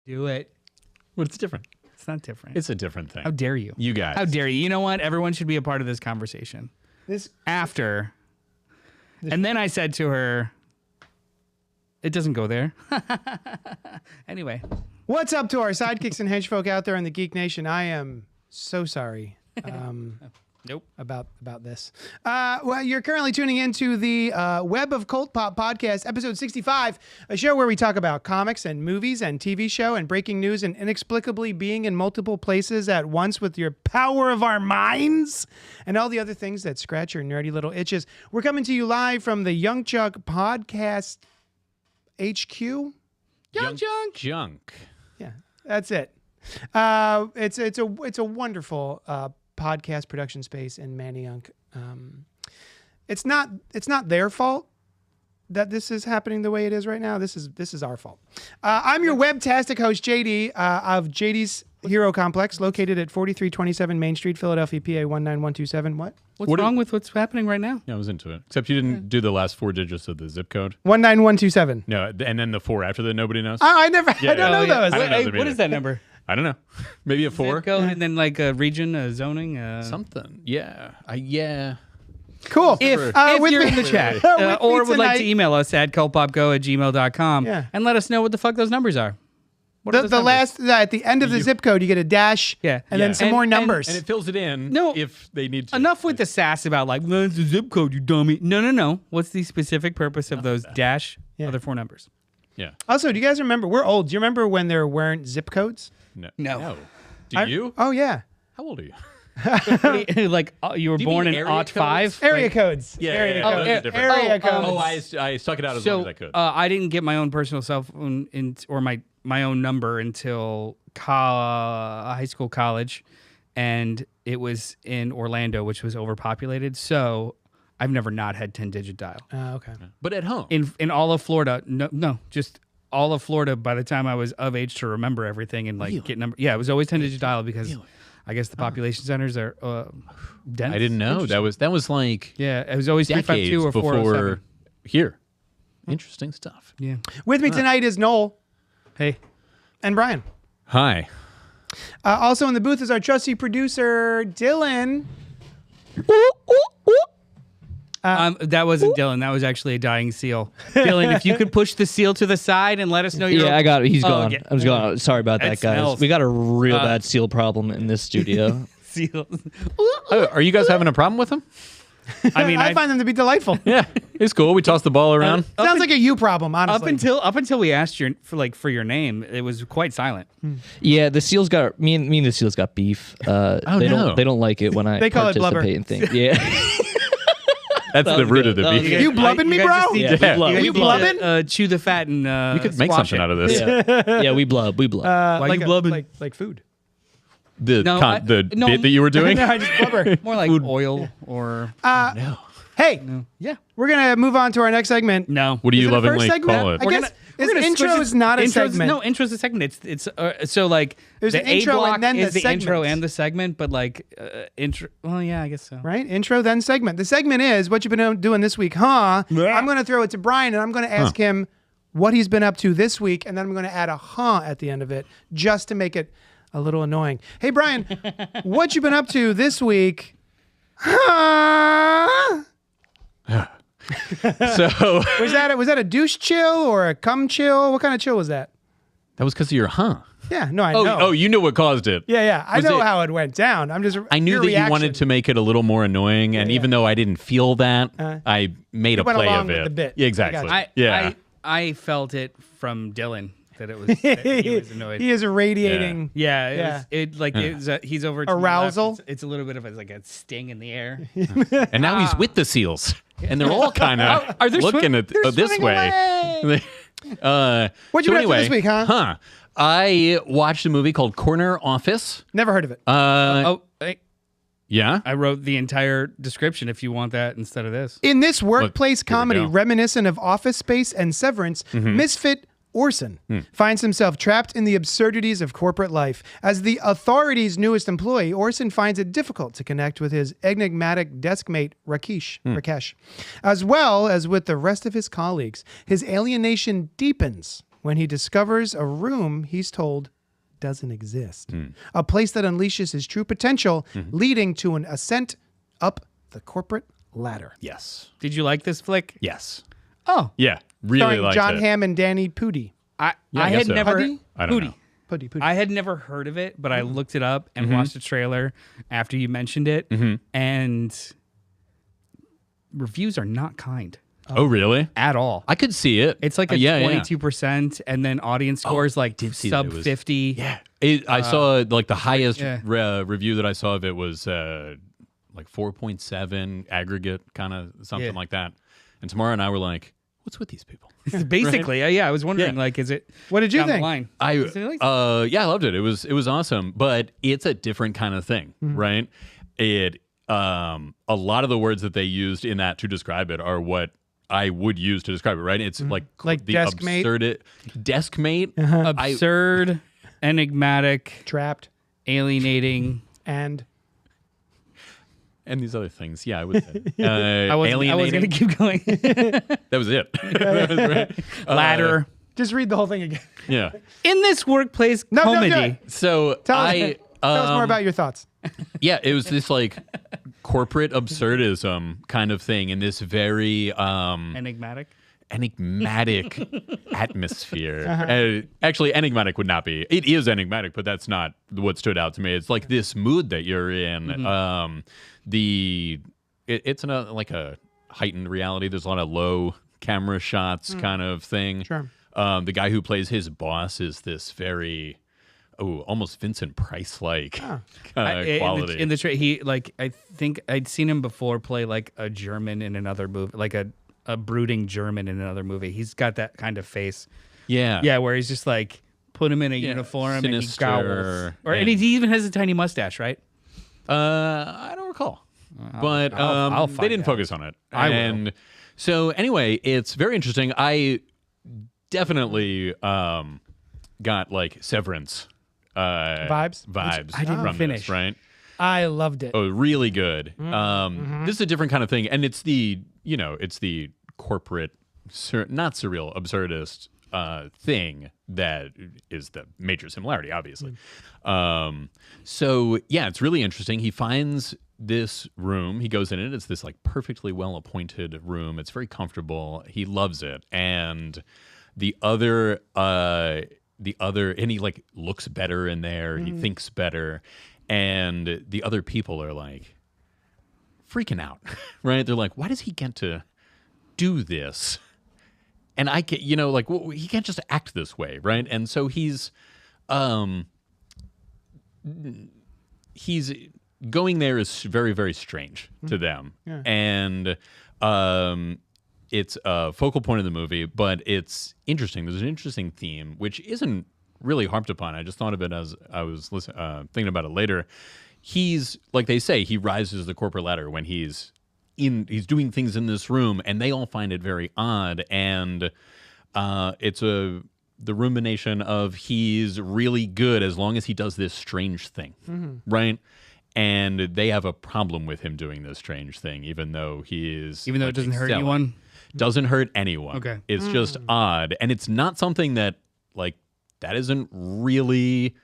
Do it. Well, it's different. It's not different. It's a different thing. How dare you? You guys. How dare you? You know what? Everyone should be a part of this conversation. And then I said to her, it doesn't go there. Anyway. What's up to our sidekicks and henchfolk out there in the Geek Nation? I am so sorry. Nope. About this. Well, you're currently tuning into the Web of CultPop podcast, episode 65, a show where we talk about comics and movies and TV show and breaking news and inexplicably being in multiple places at once with your power of our minds and all the other things that scratch your nerdy little itches. We're coming to you live from the Young Chuck Podcast HQ. Young Junk. Junk. Yeah, that's it. It's a wonderful podcast production space in Manayunk. It's not their fault that this is happening the way it is right now. This is our fault. I'm your webtastic host, JD, of JD's Hero Complex, located at 4327 Main Street, Philadelphia, PA 19127. What's wrong with what's happening right now? Yeah, I was into it. Except you didn't do the last 4 digits of the zip code. 19127. No, and then the 4 after that nobody knows. I don't know those. I don't know them What either. is that number? I don't know. Maybe a 4? Zip code and then like a region, zoning. Something. Yeah. Yeah. Cool. If you're in the chat With or me would like to tonight- email us at cultpopgo@gmail.com Yeah. and let us know what the fuck those numbers are. What are The those last at the end of the zip code, you get a dash, Yeah. and then some And- more and- numbers. And it fills it in No. if they need to. Enough with the sass about like, well, it's a zip code, you dummy. No. What's the specific purpose of those dash other 4 numbers? Yeah. Also, do you guys remember? We're old. Do you remember when there weren't zip codes? No. Do you? Oh yeah, How old are you? Like you were Do you born mean in area aught 5? area codes. Yeah. Oh, those are different. area codes. Oh, I stuck it out as long as I could. I didn't get my own personal cell phone or my own number until high school, college, and it was in Orlando, which was overpopulated. So I've never not had 10-digit dial. Okay. But at home. In all of Florida, no, just all of Florida. By the time I was of age to remember everything and like get number, it was always 10-digit dial because I guess the population centers are dense. I didn't know. That was like It was always decades 352 or before 407. here. Interesting stuff. Yeah. With me tonight is Noel Hey. and Brian. Hi. Also in the booth is our trusty producer Dylan. That wasn't Dylan. That was actually a dying seal. Dylan, if you could push the seal to the side and let us know you're Yeah, I got it. He's gone. okay. I'm just gone. Sorry about That that, guys. smells. We got a real bad seal problem in this studio. seal. Oh, are you guys having a problem with him? I mean, I find them to be delightful. Yeah, it's cool. We tossed the ball around. Sounds like a you problem, honestly. up until we asked for your name, it was quite silent. Yeah, the seals got me and the seals got beef. They don't like it when I They call it blubber. participate in things. Yeah. That's the root of the That was beef. good. You blubbing me, guys bro? just need to- Yeah. blub. you You need blubbing? to, chew the fat and We could make squash something it. out of this. Yeah, we blub. We blub. Why like you blubbing? like food. The No, no. bit that you were doing. No, I just blubber. More like oil or No. Hey, yeah. we're gonna move on to our next segment. No. What do you Is it a first lovingly segment? call it? I guess We're gonna intro switch it- is not a intro's- segment. No, intro's a segment. It's so like There's the an A intro block and then is the the intro segments. and the segment, but like intro. Well, yeah, I guess so. Right? Intro, then segment. The segment is what you've been doing this week, huh? Yeah. I'm going to throw it to Brian, and I'm going to ask him what he's been up to this week, and then I'm going to add a huh at the end of it just to make it a little annoying. Hey, Brian, what you been up to this week? Huh? So Was that a douche chill or a cum chill? What kind of chill was that? that was because of your Yeah, no, I know. Oh, you knew what caused it. Yeah. I Was know it- how it went down. I'm just. I knew your that you reaction. wanted to make it a little more annoying, and even though I didn't feel that, I made a went play along of with it. the bit. Yeah, I exactly. got yeah. I felt it from Dylan that it was. That he was annoyed. He is irradiating. Yeah, he's over to the left. Arousal? It's a little bit of like a sting in the air. And now he's with the seals, and they're all kind of Are they looking at they're this swimming way. What'd you been up to this week, huh? I watched a movie called Corner Office. Never heard of it. Yeah. I wrote the entire description if you want that instead of this. In this workplace here we comedy go. reminiscent of Office Space and Severance, misfit Orson finds himself trapped in the absurdities of corporate life. As the authority's newest employee, Orson finds it difficult to connect with his enigmatic desk mate, Rakesh. As well as with the rest of his colleagues, his alienation deepens when he discovers a room he's told doesn't exist. A place that unleashes his true potential, leading to an ascent up the corporate ladder. Yes. Did you like this flick? Yes. Oh. Yeah. Really Starring liked John it. Hamm and Danny Pudi. I I had guess so. never... Puddy? I don't know. Pudi. I had never heard of it, but I looked it up and watched the trailer after you mentioned it, and reviews are not kind Oh, really? at all. I could see it. It's like a yeah, 22%, and then audience scores like did see sub that it was- 50. Yeah. I saw like the highest yeah. review that I saw of it was like 4.7 aggregate, kind of something Yeah. like that. And Tamara and I were like, what's with these people? Basically, yeah. I was wondering, Yeah. like, is it? What did you down the think? line? Yeah, I loved it. It was awesome, but it's a different kind of thing, right? It a lot of the words that they used in that to describe it are what I would use to describe it, right? It's like the desk mate? desk mate. Absurd, enigmatic, Trapped alienating. and And these other things, yeah, I would say. I was going to alienating. keep going. That was it. That was right. Ladder. just read the whole thing again. Yeah. In this workplace No, comedy. no. So Tell us more about your thoughts. yeah, it was this like corporate absurdism kind of thing in this very Enigmatic. enigmatic atmosphere. Actually, enigmatic would not be. It is enigmatic, but that's not what stood out to me. It's like this mood that you're in. It's like a heightened reality. There's a lot of low camera shots kind of thing. Sure. The guy who plays his boss is this very almost Vincent Price-like kind of quality. In the he like I think I'd seen him before play like a German in another movie, like a brooding German in another movie. He's got that kind of face. yeah. Where he's just like put him in a uniform sinister, and he growls. And he even has a tiny mustache, right? I don't recall, but I'll they find didn't out. focus on it. I will. And so anyway, it's very interesting. I definitely got like Severance Vibes? I didn't from finish. this, right? I loved it. Oh, really good. This is a different kind of thing, and it's the corporate, not surreal, absurdist thing that is the major similarity, obviously. So yeah, it's really interesting. He finds this room. He goes in it. It's this like perfectly well appointed room. It's very comfortable. He loves it, and the other, and he like looks better in there. He thinks better. And the other people are like freaking out, right? They're like, why does he get to do this? And I get, like, well, he can't just act this way, right? And so he's going there is very, very strange to them. Yeah. And it's a focal point of the movie, but it's interesting. There's an interesting theme, which isn't really harped upon. I just thought of it as I was thinking about it later. He's, like they say, he rises the corporate ladder when he's doing things in this room, and they all find it very odd. And it's the rumination of he's really good as long as he does this strange thing, right? And they have a problem with him doing this strange thing, even though it doesn't hurt anyone. Doesn't hurt anyone. Okay. It's just odd, and it's not something that like that isn't really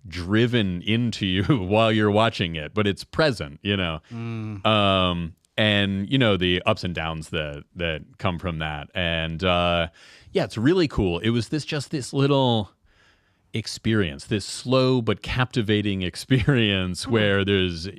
driven into you while you're watching it, but it's present, and the ups and downs that come from that. And it's really cool. It was this little experience, this slow but captivating experience where there's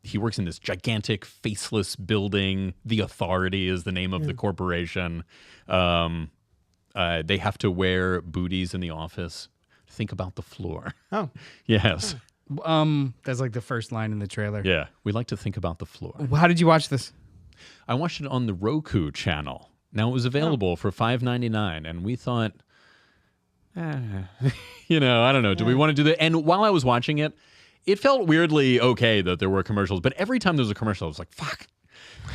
he works in this gigantic faceless building. The Authority is the name of the corporation. They have to wear booties in the office. Think about the floor. Oh. Yes. That's like the first line in the trailer. Yeah. We like to think about the floor. How did you watch this? I watched it on the Roku channel. Now, it was available for $5.99, and we thought, I don't know. Do we want to do that? And while I was watching it, it felt weirdly okay that there were commercials, but every time there was a commercial, I was like, fuck.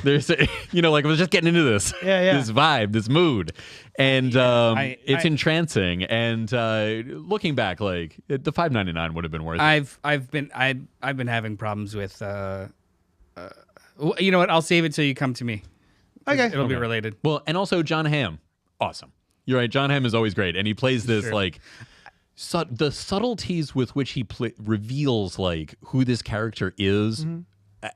There's, like I was just getting into this, this vibe, this mood, and it's entrancing. And looking back, like the $5.99 would have been worth it. I've been having problems with. You know what? I'll save it till you come to me. Okay, It'll be related. Well, and also John Hamm, awesome. You're right. John Hamm is always great, and he plays this like the subtleties with which he reveals like who this character is,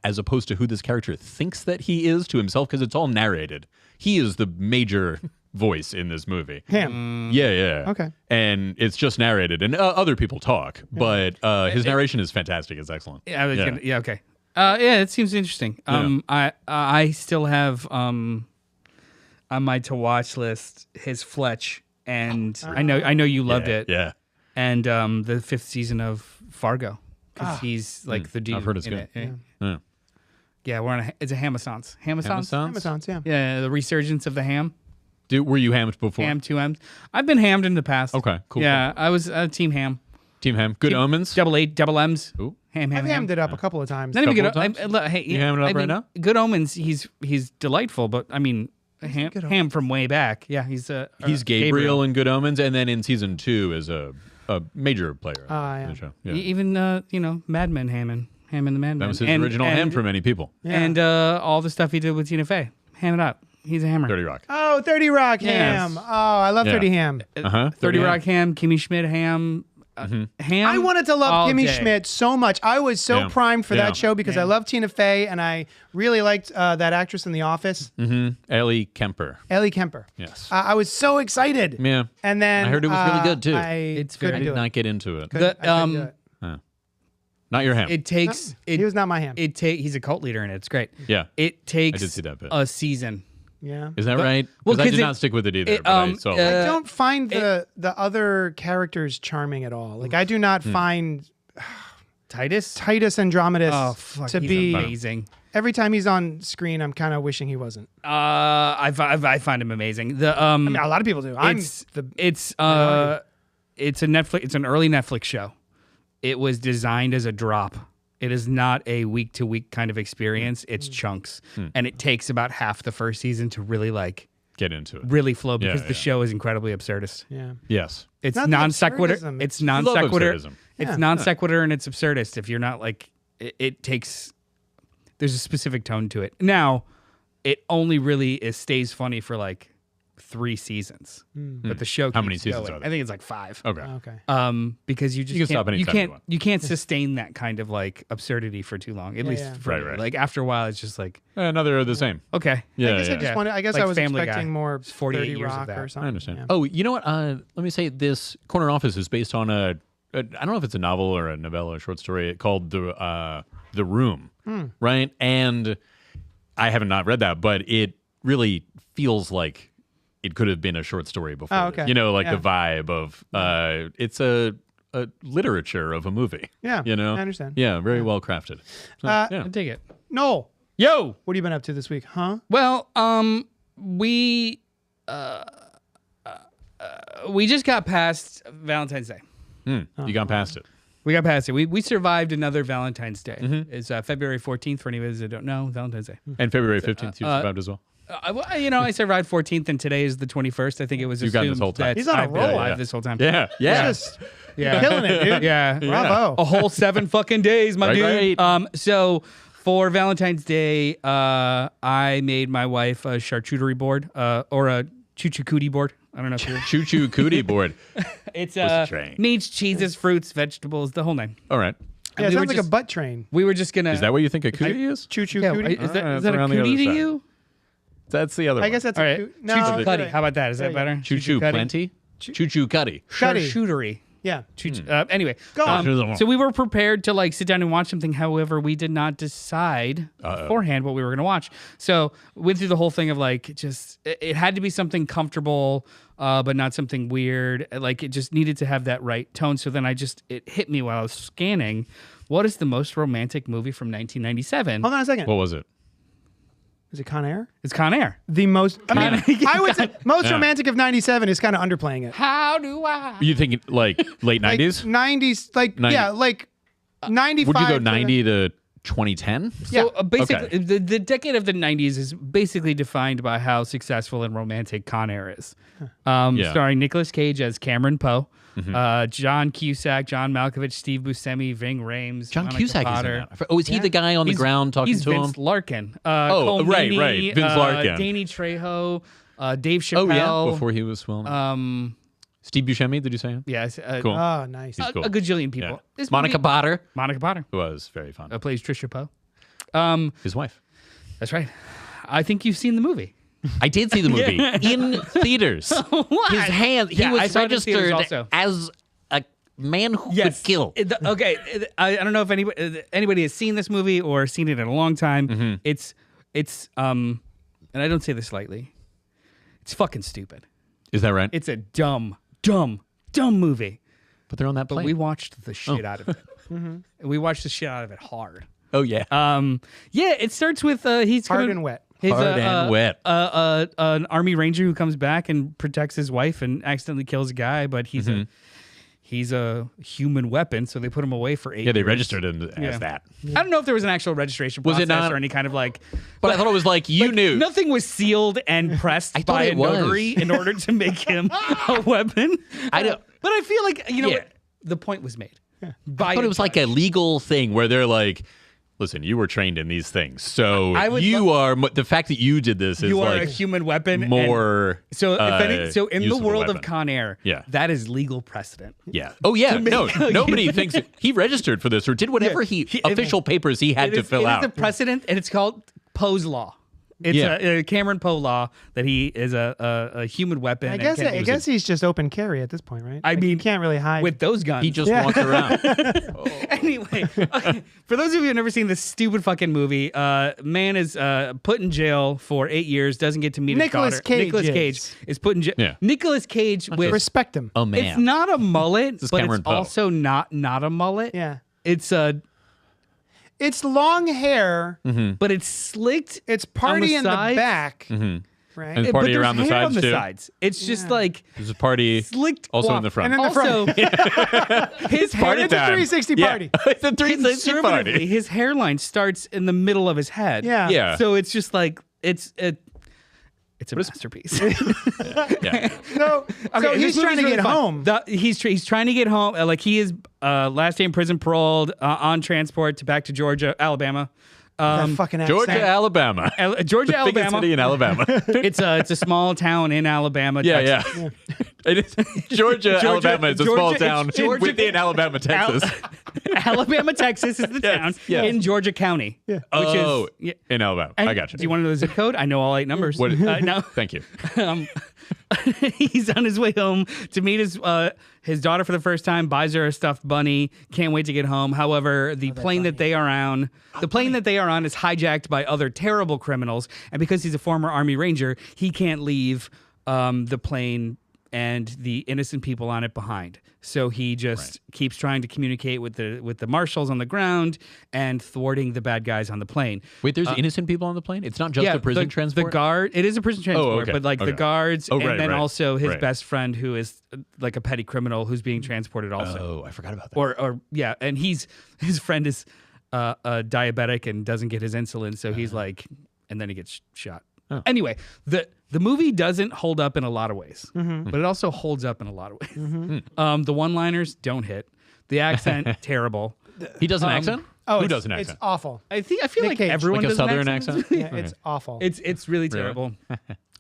as opposed to who this character thinks that he is to himself, because it's all narrated. He is the major voice in this movie. Hamm. Yeah. Okay. And it's just narrated, and other people talk, but his narration is fantastic. It's excellent. Yeah, okay. Yeah, it seems interesting. I still have on my to watch list his Fletch, and I know you loved it. Yeah. And the 5th season of Fargo, because he's like the dude. I've heard it's in good. it. Yeah, we're on it's a Hamissance. Amazons, yeah. Yeah, the resurgence of the ham. Were you hammed before? Ham, 2 M's. I've been hammed in the past. Okay, cool. Yeah, I was Team Ham. Team Ham. Good Omens. Double M's. Ooh. I've hammed it up a couple of times. Not even good. Couple of times? Hey, You hamming it up right now? Good Omens. He's delightful, but I mean, Ham from way back. Yeah, he's Gabriel in Good Omens, and then in season 2 is a major player in the show. Yeah. Even Mad Men Ham and the Mad Men. That was his original ham for many people. Yeah. And all the stuff he did with Tina Fey. Ham it up. He's a hammer. 30 Rock. Oh, 30 Rock Ham. Oh, I love 30 Ham. 30 Rock Ham, Kimmy Schmidt Ham. Ham. I wanted to love all Kimmy day. Schmidt so much. I was so primed for that show because I love Tina Fey, and I really liked that actress in The Office. Ellie Kemper. Ellie Kemper. Yes. I was so excited. Yeah. And then I heard it was really good, too. I I did not get into it. couldn't do it. Not your ham. It takes. He was not my ham. He's a cult leader in it. It's great. Yeah. It takes I did see that bit. a season. Yeah. Is that right? well, Because I 'cause did it- not stick with it either. it, but I saw it. I don't find the other characters charming at all. Like, I do not find Titus Andromedus to he's be amazing. Every time he's on screen, I'm kind of wishing he wasn't. I find him amazing. The I mean, a lot of people do. It's a Netflix. It's an early Netflix show. It was designed as a drop. It is not a week-to-week kind of experience. It's chunks, and it takes about half the first season to really get into it. really flow because the show is incredibly absurdist. Yeah. Yes. It's not the non sequitur. absurdism, It's We love non sequitur. absurdism. It's non sequitur and it's absurdist. If you're not it takes. There's a specific tone to it. Now, it only really stays funny for 3 seasons, but the show. How many keeps seasons going. are there? I think it's 5. Okay. Okay. Because you just can stop anytime you want. you can't sustain that kind of absurdity for too long. At least for me. Right. After a while, it's just Another of the same. okay. Yeah. I guess I just wanted. I guess I was Family expecting Guy. more 48 30 years of Rock that. or something. I understand. Yeah. Oh, you know what? Let me say this Corner Office is based on I don't know if it's a novel or a novella or short story called The Room, right? And I haven't not read that, but it really feels like it could have been a short story before. Oh, okay. The Yeah. vibe of it's a literature of a movie. Yeah, I understand. Yeah, very well crafted. So, I yeah. dig it. Noel, Yo. what have you been up to this week? Huh? Well, we just got past Valentine's Day. You got past it. We got past it. We survived another Valentine's Day. It's February 14th for anybody that don't know. Valentine's Day. And February 15th, you survived as well. I survived 14th, and today is the 21st. I think it was You've got assumed this whole time. that He's on a I've been roll. alive Yeah. this whole time. Yeah. Just killing it, dude. Yeah. Bravo. A whole 7 fucking days, my dude. Right. So for Valentine's Day, I made my wife a charcuterie board, or a choo-choo-cootie board. I don't know if you're... Choo-choo cootie board. It's a train. meats, cheeses, fruits, vegetables, the whole nine. All right. Yeah, it we were sounds like a just- butt train. We were just gonna... Is that what you think a cootie is? Choo choo Yeah, cootie. is that, it's is that a around the other cootie to side. you? That's the other one. I guess that's All a right. coo- No, Choo-choo cutty. cootie. How about that? Is that better? Choo-choo cutty? plenty? Choo-choo cutty. Cutty. Charcuterie. Yeah. Anyway, Go on. so we were prepared to sit down and watch something. However, we did not decide beforehand what we were going to watch. So went through the whole thing of it had to be something comfortable, but not something weird. It just needed to have that right tone. So then it hit me while I was scanning. What is the most romantic movie from 1997? Hold on a second. What was it? Is it Con Air? It's Con Air. The most. I mean, I would say most romantic of '97 is kind of underplaying it. How do I? You thinking late 90s? 90s, 95. Would you go 90 to 2010? So basically, Okay. the decade of the 90s is basically defined by how successful and romantic Con Air is. Starring Nicolas Cage as Cameron Poe, John Cusack, John Malkovich, Steve Buscemi, Ving Rhames, John Monica Cusack Potter. is in that. Oh, is he the guy on the ground talking he's to Vince him? Larkin. Oh, Cole right, Meany, right. Vince Larkin. Danny Trejo, Dave Chappelle. Oh yeah, before he was well. Steve Buscemi, did you say him? Yes. Cool. Oh, nice. He's cool. A gajillion people. Yeah. This Monica movie- Potter, Monica Potter, who was very fun. plays Trisha Poe. His wife. That's right. I think you've seen the movie. I did see the movie in theaters. What? His hand. He Yeah, I was saw it in theaters registered also. as a man who Yes. could kill. Okay. I don't know if anybody has seen this movie or seen it in a long time. Mm-hmm. It's and I don't say this lightly. It's fucking stupid. Is that right? It's a dumb movie. But they're on that But plane. we watched the shit out of it. And we watched the shit out of it hard. Oh yeah. Yeah, it starts with he's Hard coming- and wet. He's Hard and wet. An army ranger who comes back and protects his wife and accidentally kills a guy, but he's a human weapon, so they put him away for 8 years. Yeah, they registered him as Yeah. that. I don't know if there was an actual registration Was process it not? or any kind of like. But I thought it was like you knew. Nothing was sealed and pressed thought by it a was. notary in order to make him a weapon. I don't- But I feel like Yeah. what? The point was made. By I thought it was like a legal thing where they're like, listen, you were trained in these things, so I would you are. The fact that you did this is you are like a human weapon. and- more. So so in the use of a world of weapon. Con Air, Yeah. that is legal precedent. Yeah. Oh yeah. No. make a Nobody human- thinks he registered for this or did whatever official papers he had to fill out. It is a precedent, and it's called Poe's Law. It's Yeah. a Cameron Poe law that he is a human weapon. I and guess can- I guess he's just open carry at this point, right? I Like, mean, you can't really hide. with those guns. He just walks around. Anyway, okay, for those of you who have never seen this stupid fucking movie, man is put in jail for 8 years, doesn't get to meet Nicolas his daughter. Cage Nicolas is. Cage is put in jail. Yeah. Nicolas Cage with Respect him. Oh man. it's not a mullet, is but Cameron it's Poe. also not a mullet. Yeah. It's a It's long hair. but it's slicked. It's party on the in sides. the back. And Right. party but there's around the hair sides on the too. sides. It's just like There's a party slicked also off. in the front. And then the Also, his Party hair, It's a time. 360 Yeah. party. It's a 360 conservatively, party. his hairline starts in the middle of his head. Yeah. Yeah. So it's just like it's a masterpiece. Yeah. No. So Okay, he's this trying to movie's get really fun. home. He's trying to get home. Like he is last day in prison, paroled on transport to back to Georgia, Alabama. That fucking accent. Georgia, Alabama. Georgia, The biggest Alabama. city in Alabama. It's a small town in Alabama. Yeah, Texas. yeah. It is Georgia, Alabama is a small Georgia- town it's Georgia- within Alabama, Texas. Alabama, Texas is the town yes. in Georgia County. Yeah. Which Oh, is yeah. in Alabama. And I got you. Do you want to know the zip code? I know all 8 numbers. What- no. Thank you. He's on his way home to meet his daughter for the first time. Buys her a stuffed bunny. Can't wait to get home. However, the plane that they are on, is hijacked by other terrible criminals, and because he's a former Army Ranger, he can't leave the plane and the innocent people on it behind. So he just keeps trying to communicate with the marshals on the ground and thwarting the bad guys on the plane. Wait, there's innocent people on the plane? It's not just a prison transport? The guard, it is a prison transport, okay. but like the Okay. guards, Oh, and right, then right, also his right. best friend who is like a petty criminal who's being transported also. Oh, I forgot about that. Or yeah, and his friend is diabetic and doesn't get his insulin, so he's like, and then he gets shot. Oh. Anyway, the movie doesn't hold up in a lot of ways, but it also holds up in a lot of ways. The one-liners don't hit. The accent terrible. He does an accent? Who it's- does an It's accent? awful. I feel Nick like Cage. everyone Like a does an southern accent? Yeah, it's awful. It's really terrible.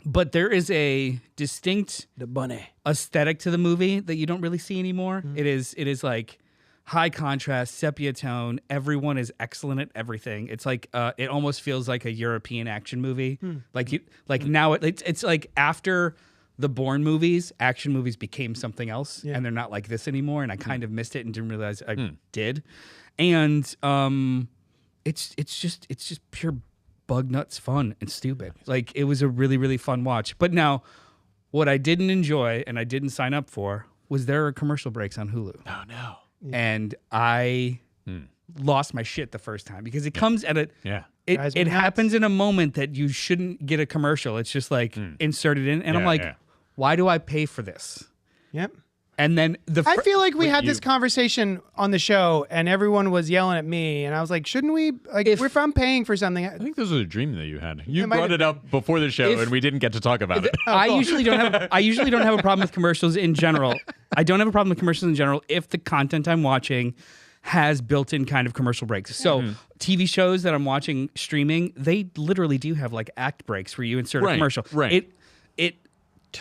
But there is a distinct the bunny. aesthetic to the movie that you don't really see anymore. It is like high contrast, sepia tone. Everyone is excellent at everything. It's like it almost feels like a European action movie. Now it's like after the Bourne movies, action movies became something else, and they're not like this anymore. And I kind of missed it and didn't realize I did. And it's just pure bug nuts fun and stupid. Like it was a really, really fun watch. But now, what I didn't enjoy and I didn't sign up for was there are commercial breaks on Hulu. Oh, no. And I lost my shit the first time because it comes at a Yeah. Drives me it nuts. happens in a moment that you shouldn't get a commercial. It's just like inserted in, and I'm Yeah, like, yeah. why do I pay for this? Yep. And then I feel like we had you- this conversation on the show, and everyone was yelling at me, and I was like, "Shouldn't we? Like, if I'm paying for something, I think this was a dream that you had. You might brought have it up before the show, and we didn't get to talk about it. I usually don't have a problem with commercials in general. I don't have a problem with commercials in general if the content I'm watching has built-in kind of commercial breaks. So TV shows that I'm watching streaming, they literally do have like act breaks where you insert a Right, commercial. right. It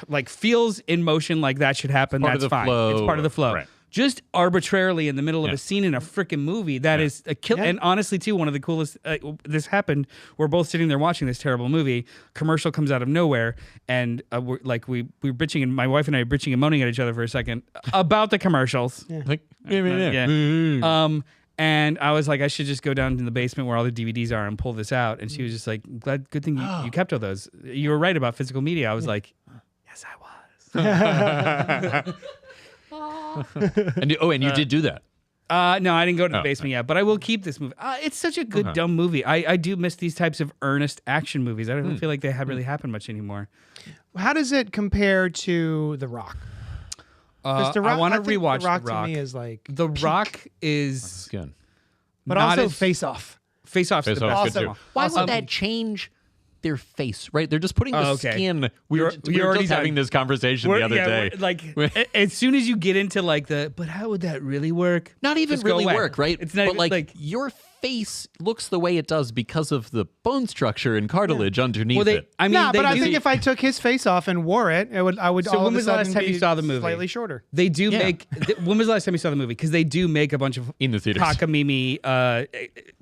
like feels in motion like that should happen, that's fine. It's part of the flow. Right. Just arbitrarily in the middle of a scene in a freaking movie, that is a kill. And honestly, too, one of the coolest. This happened. We're both sitting there watching this terrible movie. Commercial comes out of nowhere, and we're bitching, and my wife and I are bitching and moaning at each other for a second about the commercials. Like, And I was like, I should just go down to the basement where all the DVDs are and pull this out. And she was just like, good thing you kept all those. You were right about physical media. I was like, yes, I was. and you did do that. No, I didn't go to the basement yet, but I will keep this movie. It's such a good, dumb movie. I do miss these types of earnest action movies. I don't feel like they really happen much anymore. How does it compare to The Rock? The Rock, I want to rewatch The Rock. The Rock. To me is like The peak. Rock is Good. But not also as- Face Off. Face Off's the Face best. Off's good Also- too. Why would that change their face? Right? They're just putting the skin. We were already just having done. this conversation the other day. As soon as you get into like but how would that really work? Not even Just go really away. work, right? It's not but even, like your face looks the way it does because of the bone structure and cartilage underneath Well, it. I mean, No, they but I do- think if I took his face off and wore it, I would So all when of a was the last sudden time you be saw the movie? Slightly shorter. They do make. When was the last time you saw the movie? Because they do make a bunch of In the theaters. cockamamie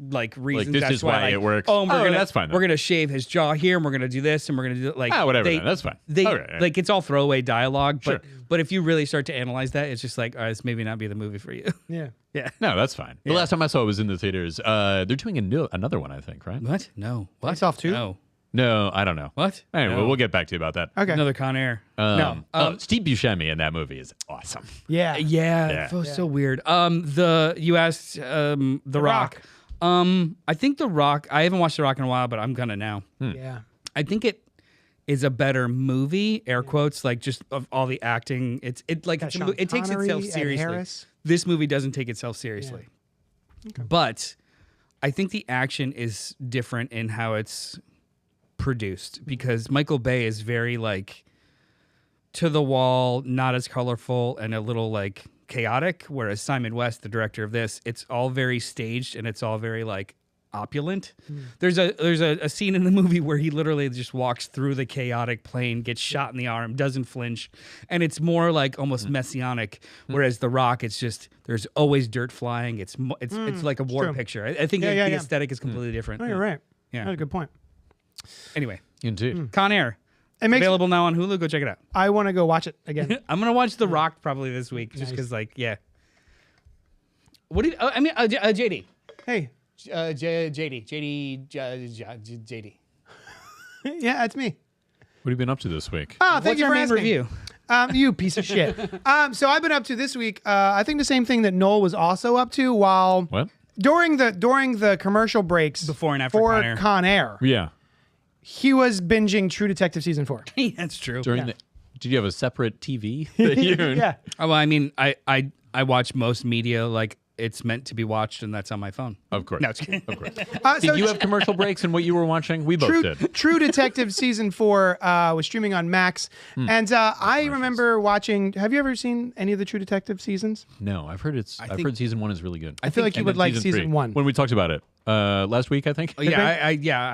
like reasons. this that's is why it works. Oh, and we're gonna, that's fine then. we're gonna shave his jaw here, and we're gonna do this, and we're gonna do whatever. They, Then. That's fine. They Okay. like it's all throwaway dialogue, but Sure. but if you really start to analyze that, it's just like, all right, this maybe not be the movie for you. Yeah. Yeah. No, that's fine. The last time I saw it was in the theaters. They're doing another one, I think, right? What? No. What? Face Off 2? No. No, I don't know. What? Anyway, No. we'll get back to you about that. Okay. Another Con Air. No. Steve Buscemi in that movie is awesome. Yeah. Yeah, it was so weird. You asked The Rock. I think The Rock. I haven't watched The Rock in a while, but I'm gonna now. Yeah. I think it is a better movie. Air quotes, like just of all the acting. It Sean takes Connery, itself Ed seriously. Harris. This movie doesn't take itself seriously, but I think the action is different in how it's produced because Michael Bay is very like to the wall, not as colorful, and a little like chaotic. Whereas Simon West, the director of this, it's all very staged and it's all very like opulent. There's a scene in the movie where he literally just walks through the chaotic plane, gets shot in the arm, doesn't flinch, and it's more like almost messianic. Whereas The Rock, it's just there's always dirt flying. It's like a war true. picture. I think the aesthetic is completely different. Oh, you're right. Yeah. That's a good point. Anyway, Indeed. Con Air. It makes Available now on Hulu. Go check it out. I want to go watch it again. I'm gonna watch The Rock probably this week, just because, like, yeah. What did JD? Hey. JD. Yeah, that's me. What have you been up to this week? Oh, thank What's you our for main asking. review? You piece of shit. So I've been up to this week. I think the same thing that Noel was also up to while What? during the commercial breaks Before and after for Con Air. Con Air. Yeah. He was binging True Detective season 4. That's true. Did you have a separate TV? That you, Yeah. Oh, well, I mean, I watch most media like it's meant to be watched, and that's on my phone. Of course. No, it's kidding. Of course. So Did you have commercial breaks in what you were watching? We both did. True Detective season 4 was streaming on Max, and I remember watching. Have you ever seen any of the True Detective seasons? No, I've heard season 1 is really good. I feel like you would like season 1. When we talked about it last week, I think. Oh, yeah,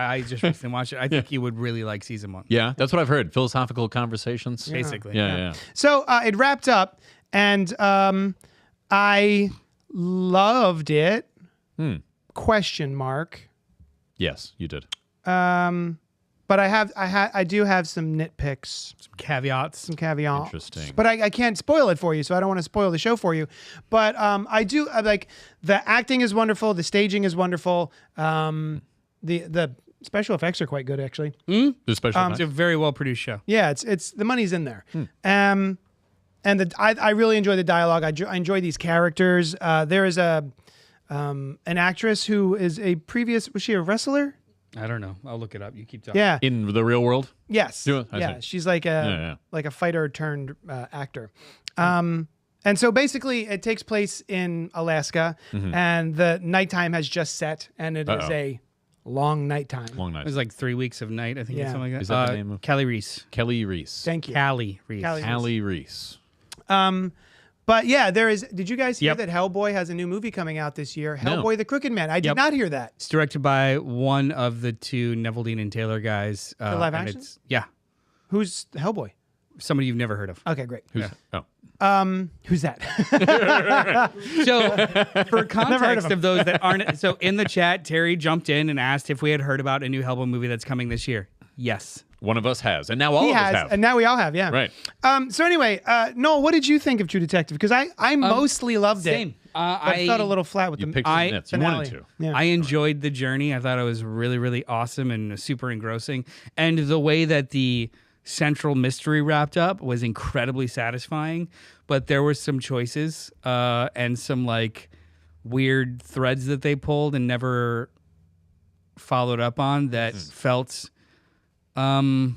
I just recently watched it. I think you would really like season 1. Yeah, that's what I've heard. Philosophical conversations. Basically. Yeah. So it wrapped up, and I loved it. Question mark. Yes, you did. But I do have some nitpicks, Some caveats. some caveats. Interesting. But I can't spoil it for you, so I don't want to spoil the show for you. But I do like the acting is wonderful, the staging is wonderful. The special effects are quite good actually. The special It's a very well produced show. Yeah, it's the money's in there. And I really enjoy the dialogue. I enjoy these characters. There is an actress who is was she a wrestler? I don't know. I'll look it up. You keep talking. Yeah. in the real world. Yes. Yeah, I Yeah. see. She's like a fighter turned actor. And so basically it takes place in Alaska and the nighttime has just set and it is a long nighttime. Long It night. was like 3 weeks of night, I think, or Yeah. something like that. Is that the name of- Callie Reese. Kelly Reese. Thank you. Callie Reese. Callie. Callie Reese. But yeah, did you guys hear Yep. that Hellboy has a new movie coming out this year? No. Hellboy the Crooked Man. I did Yep. not hear that. It's directed by one of the two Neville Dean and Taylor guys. The live and action? Yeah. Who's Hellboy? somebody you've never heard of. Okay, great. Who's Who's that? So, for context of those that aren't, so in the chat, Terry jumped in and asked if we had heard about a new Hellboy movie that's coming this year. Yes. one of us has, and now all He of has, us have. and now we all have. Yeah. Right. So anyway, Noel, what did you think of True Detective? Because I mostly loved Same. it. I felt a little flat with You the picked some nits. You wanted finale. to. Yeah. I enjoyed the journey. I thought it was really, really awesome and super engrossing. And the way that the central mystery wrapped up was incredibly satisfying. But there were some choices and some like weird threads that they pulled and never followed up on that felt fan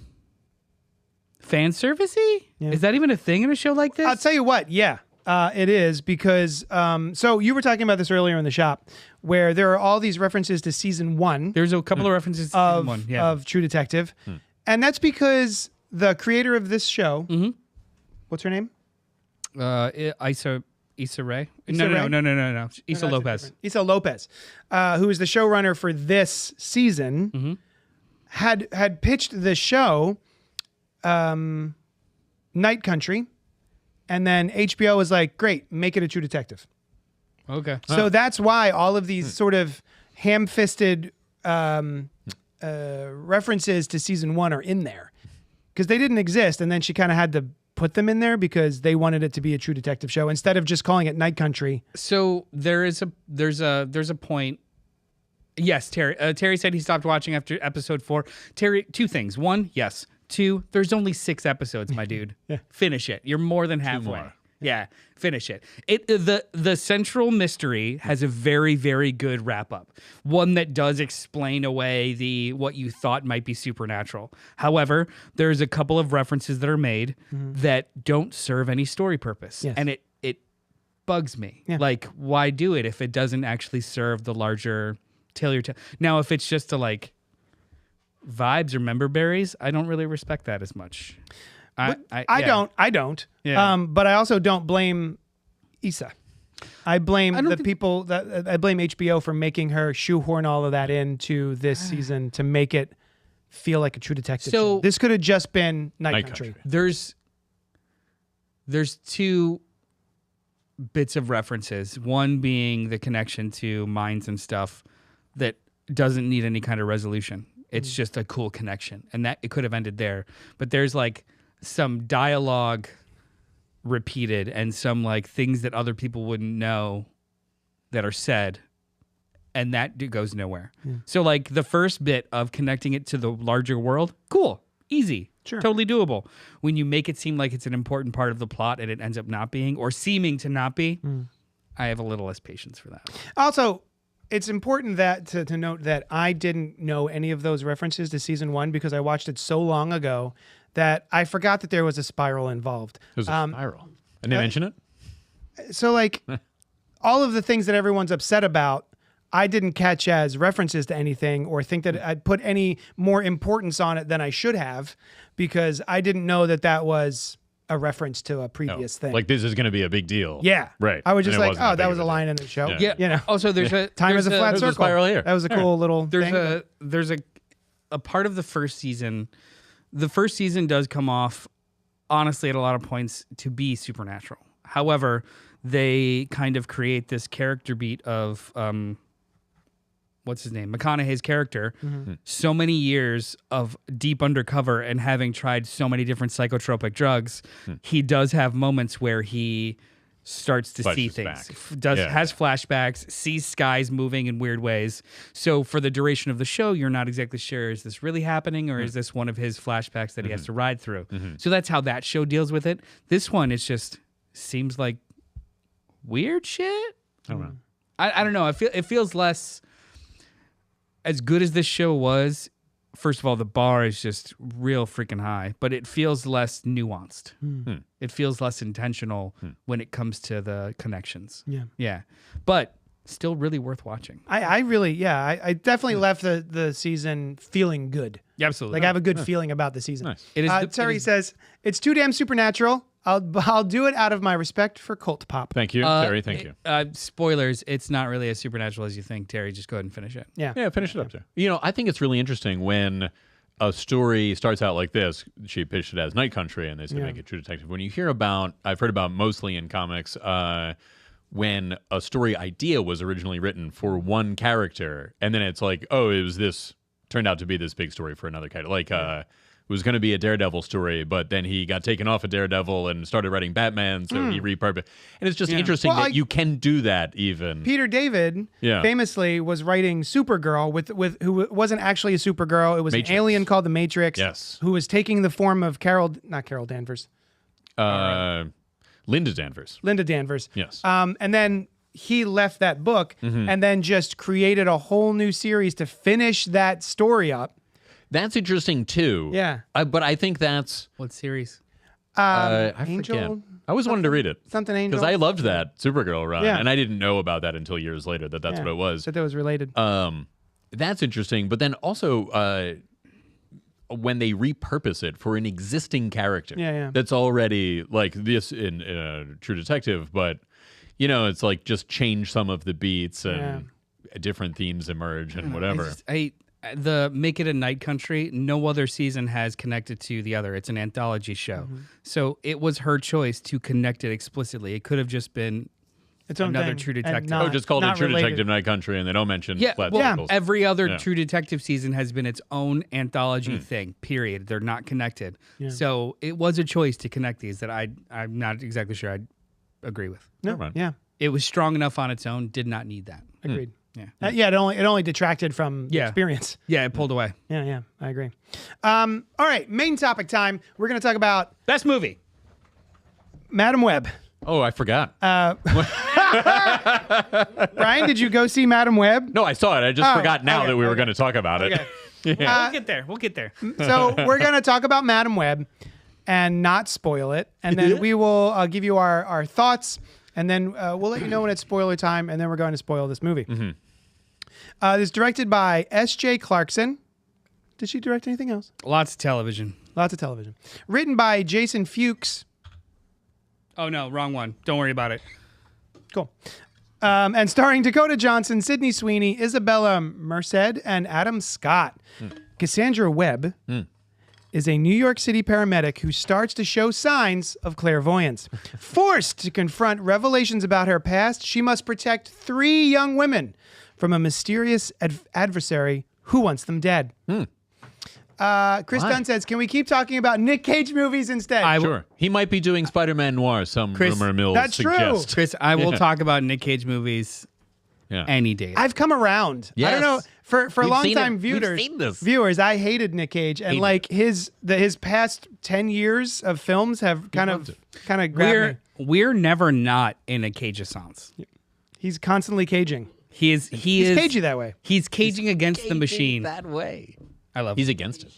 servicey. Yeah. Is that even a thing in a show like this? I'll tell you what, yeah, it is because so you were talking about this earlier in the shop where there are all these references to season 1 There's a couple of references to of, season 1. Yeah. of True Detective. And that's because the creator of this show, what's her name? Issa Rae? Issa Rae? No. Issa No, Lopez. Issa Lopez, who is the showrunner for this season, had pitched the show, Night Country, and then HBO was like, "Great, make it a True Detective." Okay. So that's why all of these sort of ham-fisted references to season 1 are in there because they didn't exist, and then she kind of had to put them in there because they wanted it to be a True Detective show instead of just calling it Night Country. So there's a point. Yes, Terry said he stopped watching after episode 4. Terry, 2 things. 1, yes. 2, there's only 6 episodes, my dude. Finish it. You're more than halfway. more. Yeah, finish it. The central mystery has a very, very good wrap up. One that does explain away what you thought might be supernatural. However, there's a couple of references that are made that don't serve any story purpose. Yes. And it bugs me. Yeah. Like, why do it if it doesn't actually serve the larger tale you're telling? Now, if it's just to like vibes or member berries, I don't really respect that as much. I don't. Yeah. But I also don't blame Issa. I blame people that I blame HBO for making her shoehorn all of that into this season to make it feel like a True Detective show. This could have just been Night Country. There's 2 bits of references. One being the connection to mines and stuff that doesn't need any kind of resolution. It's just a cool connection, and that it could have ended there. But there's like some dialogue repeated and some like things that other people wouldn't know that are said, and that goes nowhere. So like the first bit of connecting it to the larger world, cool, easy, totally doable. When you make it seem like it's an important part of the plot and it ends up not being, or seeming to not be, I have a little less patience for that. Also, it's important that to note that I didn't know any of those references to season 1 because I watched it so long ago that I forgot that there was a spiral involved. There's a spiral. And they mention it? So like all of the things that everyone's upset about, I didn't catch as references to anything or think that I'd put any more importance on it than I should have because I didn't know that that was a reference to a previous thing. Like this is going to be a big deal. Yeah. Right. I was just And it like, wasn't oh, that that big was of a a line deal. in the show. Yeah. You know? Also, there's a Time is a flat there's a circle. spiral here. That was a cool little thing. There's a part of the first season. The first season does come off, honestly, at a lot of points to be supernatural. However, they kind of create this character beat of what's his name? McConaughey's character. So many years of deep undercover and having tried so many different psychotropic drugs, he does have moments where he starts to see things, has flashbacks, sees skies moving in weird ways. So for the duration of the show, you're not exactly sure, is this really happening or is this one of his flashbacks that he has to ride through? So that's how that show deals with it. This one, it's just seems like weird shit. I don't know. I don't know. It feels less, as good as this show was. First of all, the bar is just real freaking high, but it feels less nuanced. It feels less intentional when it comes to the connections. Yeah. But still really worth watching. I definitely left the season feeling good. Yeah, absolutely. Like I have a good feeling about the season. Nice. Terry says, it's too damn supernatural. I'll do it out of my respect for CultPop. Thank you, Terry. Thank you. Spoilers, it's not really as supernatural as you think, Terry. Just go ahead and finish it. Yeah. Yeah, finish it up, too. You know, I think it's really interesting when a story starts out like this, she pitched it as Night Country, and they said make it True Detective. When you hear about, I've heard about mostly in comics, when a story idea was originally written for one character, and then it's like, oh, it was this, turned out to be this big story for another character. Like, it was going to be a Daredevil story, but then he got taken off of Daredevil and started writing Batman, so he repurposed. And it's just interesting that you can do that even. Peter David famously was writing Supergirl with who wasn't actually a Supergirl. It was an alien called the Matrix. Yes. Who was taking the form of not Carol Danvers. Linda Danvers. Linda Danvers. Yes. And then he left that book and then just created a whole new series to finish that story up. That's interesting too. Yeah. But I think that's... What series? I Angel? forget. I always wanted to read it. Something Angel? Because I loved that Supergirl run, Yeah. and I didn't know about that until years later, that's what it was. That was related. That's interesting. But then also... when they repurpose it for an existing character that's already like this in True Detective, but it's like just change some of the beats and different themes emerge and whatever. The Make It a Night Country, no other season has connected to the other. It's an anthology show. So it was her choice to connect it explicitly. It could have just been another True Detective. Just called it True Detective Night Country, and they don't mention flat circles. Every other True Detective season has been its own anthology thing, period. They're not connected. So it was a choice to connect these that I'm not exactly sure I'd agree with. No, yeah. It was strong enough on its own, did not need that. Agreed. Yeah. It only detracted from the experience. Yeah, it pulled away. Yeah, I agree. All right, main topic time. We're going to talk about Best movie. Madam Web. Oh, I forgot. Brian, did you go see Madam Web? No, I saw it. I just forgot now that we were going to talk about it. We'll get there. We'll get there. So we're going to talk about Madam Web and not spoil it. And then we will give you our thoughts. And then we'll let you know when it's spoiler time. And then we're going to spoil this movie. This is directed by S.J. Clarkson. Did she direct anything else? Lots of television. Lots of television. Written by Jason Fuchs. Oh, no, wrong one. Don't worry about it. Cool. And starring Dakota Johnson, Sydney Sweeney, Isabella Merced, and Adam Scott. Cassandra Webb is a New York City paramedic who starts to show signs of clairvoyance. Forced to confront revelations about her past, she must protect 3 young women from a mysterious adversary who wants them dead. Chris Dunn says, can we keep talking about Nick Cage movies instead? Sure. He might be doing Spider-Man Noir, rumor mill that's suggests. true. Chris, I will talk about Nick Cage movies any day. I've come around. Yes. I don't know. For longtime viewers, viewers, I hated Nick Cage, and his past 10 years of films have kind of grabbed me. We're never not in a Cage-a-sance. He's constantly caging. He's cagey that way. He's caging against the machine. That way. I love He's it. against it.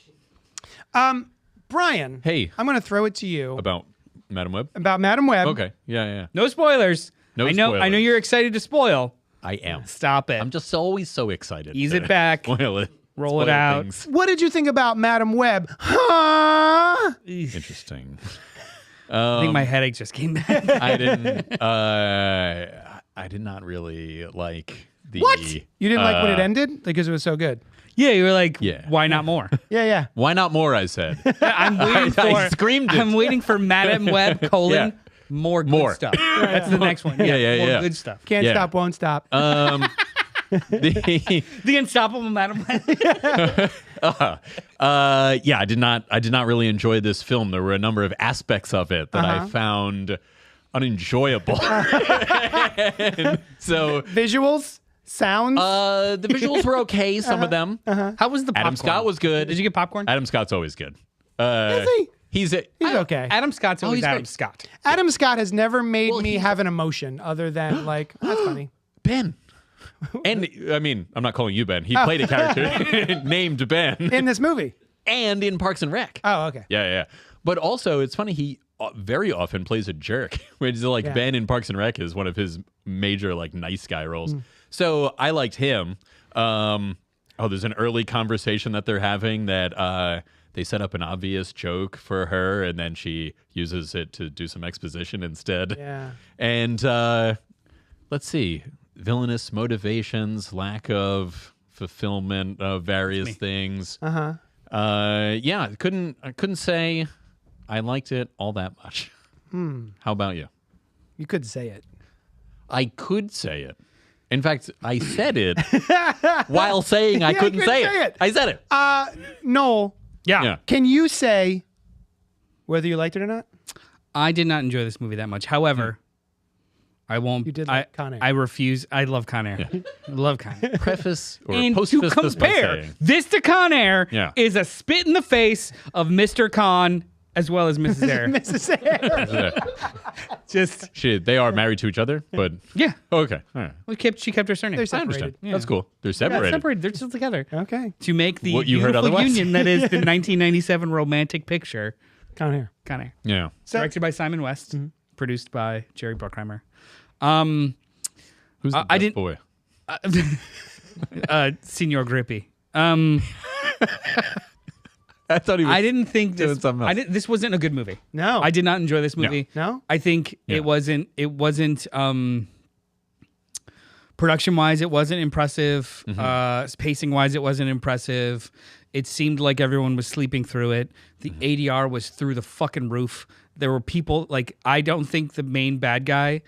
Brian. Hey. I'm going to throw it to you. About Madam Web? About Madam Web. Okay. Yeah. No spoilers. No I know spoilers. you're excited to spoil. I am. Stop it. I'm just always so excited. Ease to it back. Spoil it. Roll it Spoil out. things. What did you think about Madam Web? Huh? Interesting. I think my headache just came back. I didn't. I did not really like the. What? You didn't like when it ended? Because it was so good. Yeah, you were like, Yeah. why not more? Yeah. Why not more? I said. I'm waiting for. I screamed it. I'm waiting for Madam Web : more good stuff. That's the next one. More good stuff. Can't stop, won't stop. The Unstoppable Madam Web. I did not really enjoy this film. There were a number of aspects of it that I found unenjoyable. So Visuals? Sounds? the visuals were okay, some of them. How was the popcorn? Adam Scott was good. Did you get popcorn? Adam Scott's always good. Is he? He's okay. Adam Scott's always he's Adam great. Scott. Adam Scott has never made me have an emotion other than like, that's funny. Ben. And I mean, I'm not calling you Ben. He played a character named Ben In this movie. and in Parks and Rec. Oh, okay. Yeah. But also, it's funny, he very often plays a jerk, which is like Ben in Parks and Rec is one of his major like nice guy roles. So I liked him. There's an early conversation that they're having that they set up an obvious joke for her, and then she uses it to do some exposition instead. Yeah. And let's see, villainous motivations, lack of fulfillment of various things. Yeah, I couldn't say I liked it all that much. How about you? You could say it. I could say it. In fact, I said it while saying I couldn't say it. I said it. Noel, Yeah. can you say whether you liked it or not? I did not enjoy this movie that much. However, I won't. You did like Con Air. I refuse. I love Con Air. I love Con Air. Preface or And post to this by compare saying. this to Con Air Yeah. is a spit in the face of Mr. Con as well as Mrs. Air. Mrs. Air. Just They are married to each other, but yeah. okay, all right. She kept her surname. They're I separated. understand. Yeah. That's cool. They're separated. Separated. They're still together Okay. to make the What you heard beautiful otherwise? union that is the 1997 romantic picture. Con Air. Con Air. Yeah. So, Directed by Simon West, produced by Jerry Bruckheimer. Who's the I best didn't- boy? Signor Grippi. I thought he was. I didn't think doing this. something else. This wasn't a good movie. No. I did not enjoy this movie. No? I think Yeah. it wasn't. Production wise, it wasn't impressive. Pacing wise, it wasn't impressive. It seemed like everyone was sleeping through it. The ADR was through the fucking roof. There were people like I don't think the main bad guy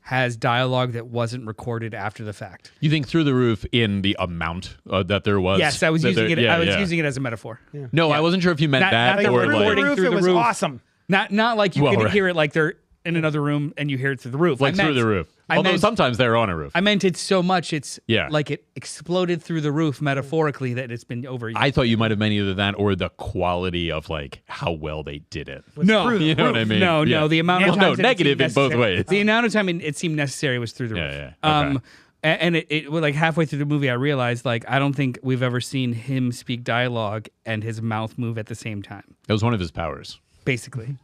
has dialogue that wasn't recorded after the fact. You think through the roof in the amount that there was? Yes, I was that using it. yeah, I was yeah. using it as a metaphor. No, I wasn't sure if you meant Not that the or recording like, through it the was roof. awesome. Not like you Well, can right. hear it like they're in another room and you hear it through the roof. like I meant, through the roof. I Although meant- sometimes they're on a roof. I meant it's so much. It's Yeah. like it exploded through the roof metaphorically that it's been overused. I thought you might have meant either that or the quality of like how well they did it. No, You know what I mean? No, Yeah. no. The amount Well, of no, times that it negative seemed in both necessary- ways. The amount of time it seemed necessary was through the roof. Yeah, yeah. Okay. And it like halfway through the movie, I realized like I don't think we've ever seen him speak dialogue and his mouth move at the same time. That was one of his powers. Basically,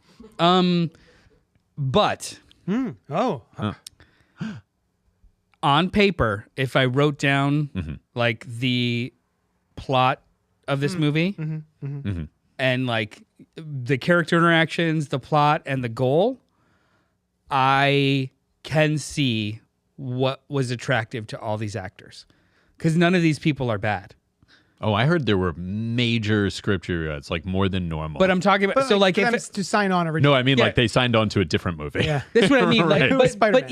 but Oh. on paper, if I wrote down like the plot of this movie and like the character interactions, the plot, and the goal, I can see what was attractive to all these actors because none of these people are bad. Oh, I heard there were major scripture cuts, like more than normal. But I'm talking about so like for if them it, to sign on originally. no, I mean Yeah. like they signed on to a different movie. Yeah. that's what I mean. Like, Right. but Spider-Man.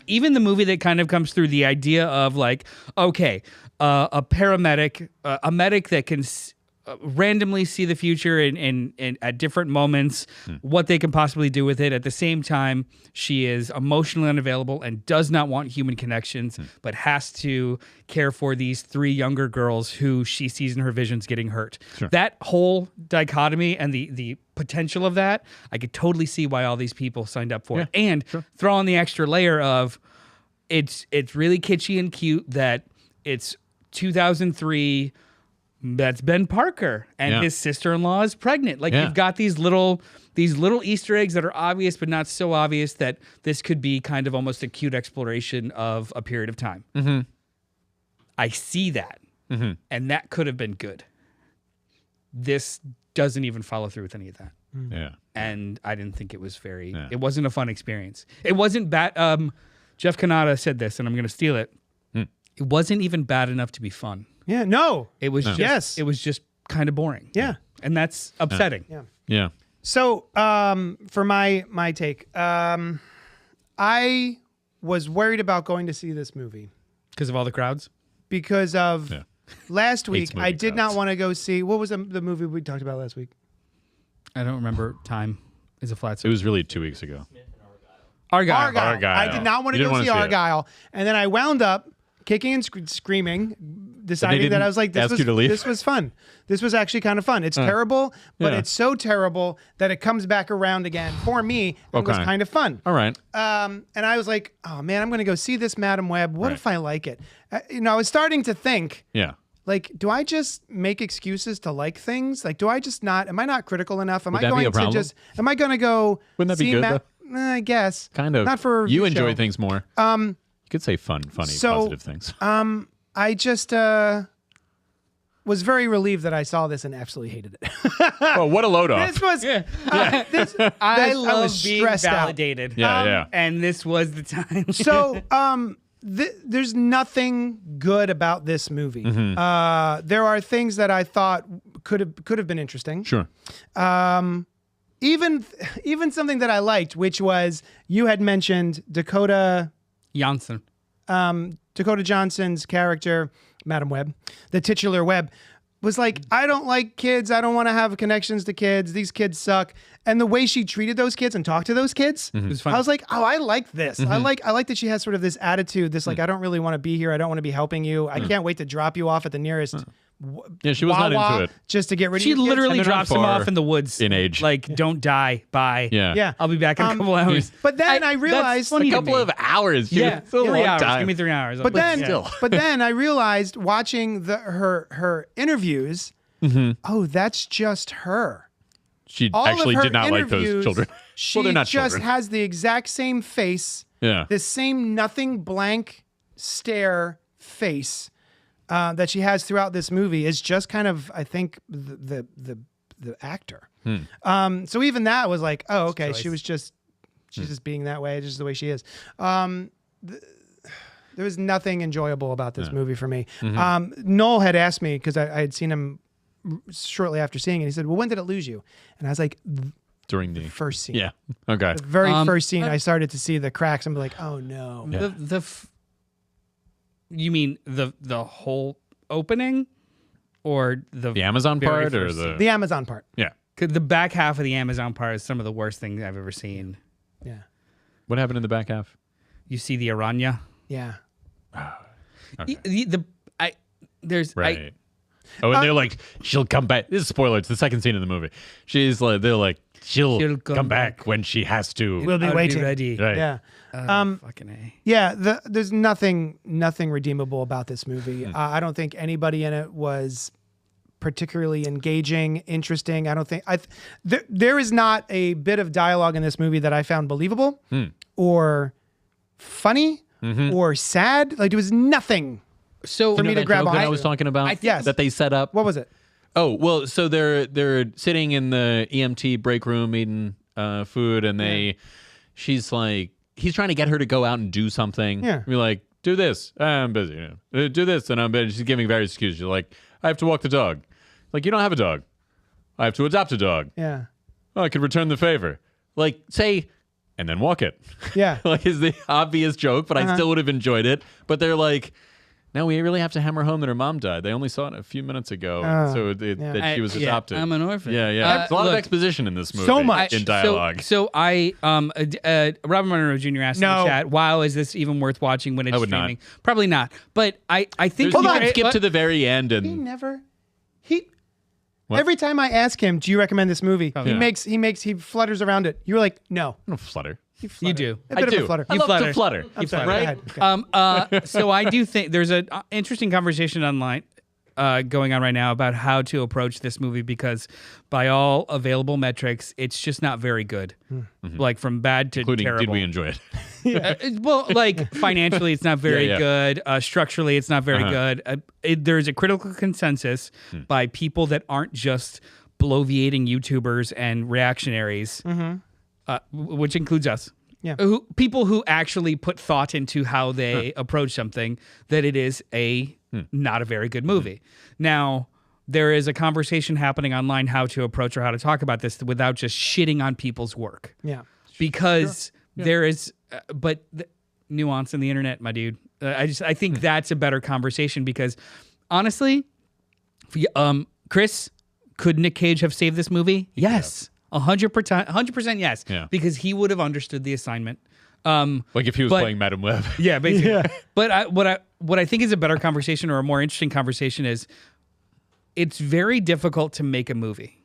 even the movie that kind of comes through the idea of like, okay, a paramedic, a medic that can randomly see the future and at different moments, what they can possibly do with it. At the same time, she is emotionally unavailable and does not want human connections, but has to care for these three younger girls who she sees in her visions getting hurt. Sure. That whole dichotomy and the potential of that, I could totally see why all these people signed up for it. And throw on the extra layer of it's really kitschy and cute that it's 2003. That's Ben Parker and Yeah. his sister-in-law is pregnant. Like Yeah. you've got these little Easter eggs that are obvious but not so obvious that this could be kind of almost a cute exploration of a period of time. Mm-hmm. I see that, and that could have been good. This doesn't even follow through with any of that, Yeah. and I didn't think it was very. Yeah. It wasn't a fun experience. It wasn't bad. Jeff Kanata said this, and I'm going to steal it. It wasn't even bad enough to be fun. Yeah. No. It was just, Yes. it was just kind of boring. Yeah. And that's upsetting. Yeah. Yeah. So, for my take, I was worried about going to see this movie Because of all the crowds? because of Yeah. last week. movie I did not crowds. want to go see what was the movie we talked about last week. I don't remember. Time is a flat It circle. was really 2 weeks ago. Argyle. Argyle. I did not want You to didn't go wanna see see it. Argyle, and then I wound up kicking and screaming, deciding that didn't I was like, ask you to leave? this was fun. This was actually kind of fun. It's terrible, but Yeah. it's so terrible that it comes back around again for me and was Okay. kind of fun. All right. And I was like, oh man, I'm going to go see this Madam Web. What Right. if I like it? I was starting to think, Yeah. like, do I just make excuses to like things? Like, am I not critical enough? Am Would I that be going a to problem? am I going to go Wouldn't that be see good, I guess. Kind of. Not for a you review enjoy show. things more. You could say fun, funny, So, positive things. I just was very relieved that I saw this and absolutely hated it. Oh, what a load off. This was I love love being stressed out. validated. Yeah, yeah. And this was the time. So, there's nothing good about this movie. Mm-hmm. There are things that I thought could have been interesting. Sure. Even something that I liked, which was you had mentioned Dakota Johnson's character, Madam Webb, the titular Webb, was like, I don't like kids. I don't want to have connections to kids. These kids suck. And the way she treated those kids and talked to those kids, It was fun. I was like, oh, I like this. I like that she has sort of this attitude, this like, I don't really want to be here. I don't want to be helping you. I can't wait to drop you off at the nearest Yeah, she was not Wawa into it. just to get rid of She your kids. literally And they're not drops him far off in the woods in age. Like, don't die. Bye. Yeah. Yeah. I'll be back in a couple hours. But then I that's realized funny A to couple me. of hours. Yeah, It's a long 3 hours. time. Give me 3 hours. But then, still. but then I realized watching her interviews, oh, that's just her. She All actually of her did not like interviews, those children. She Well, they're not just children. has the exact same face, Yeah. the same nothing blank stare face that she has throughout this movie is just kind of, I think, the actor. So even that was like, oh, okay, she's just being that way, just the way she is. There was nothing enjoyable about this movie for me. Noel had asked me, because I had seen him shortly after seeing it. He said, well, when did it lose you? And I was like, During the first scene. Yeah. Okay. The very first scene, I started to see the cracks and be like, oh no. You mean the whole opening, or the Amazon very part or first scene? The Amazon part. Yeah. 'Cause the back half of the Amazon part is some of the worst things I've ever seen. Yeah. What happened in the back half? You see the Aranya. Yeah. Right. Oh, and they're like, she'll come back. This is spoiler. It's the second scene of the movie. She's like, they're like, she'll come back when she has to. We'll be I'll waiting. Be ready. Right. Yeah. Fucking A. Yeah. There's nothing redeemable about this movie. I don't think anybody in it was particularly engaging, interesting. I don't think there is not a bit of dialogue in this movie that I found believable or funny or sad. Like, there was nothing. So For me to grab joke that a- I was talking about. Yes. That they set up. What was it? Oh well, so they're sitting in the EMT break room eating food, and she's like, he's trying to get her to go out and do something. Yeah. You're like, do this. I'm busy. Do this, and I'm busy. She's giving various excuses. You're like, I have to walk the dog. Like, you don't have a dog. I have to adopt a dog. Yeah. Oh, I could return the favor. Like, say, and then walk it. Yeah. Like, is the obvious joke, but I still would have enjoyed it. But they're like, no, we really have to hammer home that her mom died. They only saw it a few minutes ago, that she was adopted. I'm an orphan. Yeah. There's a lot of look, exposition in this movie. So much. in dialogue. So I Robert Monroe Jr. asked in the chat, wow, is this even worth watching when it's would not. streaming? Probably not. But I think You can skip to the very end, and Every time I ask him, do you recommend this movie? Yeah. He flutters around it. You're like, no. I don't flutter. you do. A bit of a flutter. I love to flutter. I'm sorry, right? go ahead. So I do think there's an interesting conversation online going on right now about how to approach this movie, because by all available metrics, it's just not very good. Like, from bad to Including, terrible. did we enjoy it? Well, like, financially, it's not very Yeah. good. Structurally, it's not very good. There's a critical consensus by people that aren't just bloviating YouTubers and reactionaries, which includes us. Yeah. People who actually put thought into how they approach something, that it is not a very good movie. Now, there is a conversation happening online how to approach or how to talk about this without just shitting on people's work. Yeah. Because there is, but nuance in the internet, my dude. I think that's a better conversation, because honestly, Chris, could Nick Cage have saved this movie? Yes. 100% yes. Yeah. Because he would have understood the assignment. Like if he was But- playing Madam Web. Yeah, basically. But what I think is a better conversation, or a more interesting conversation, is it's very difficult to make a movie.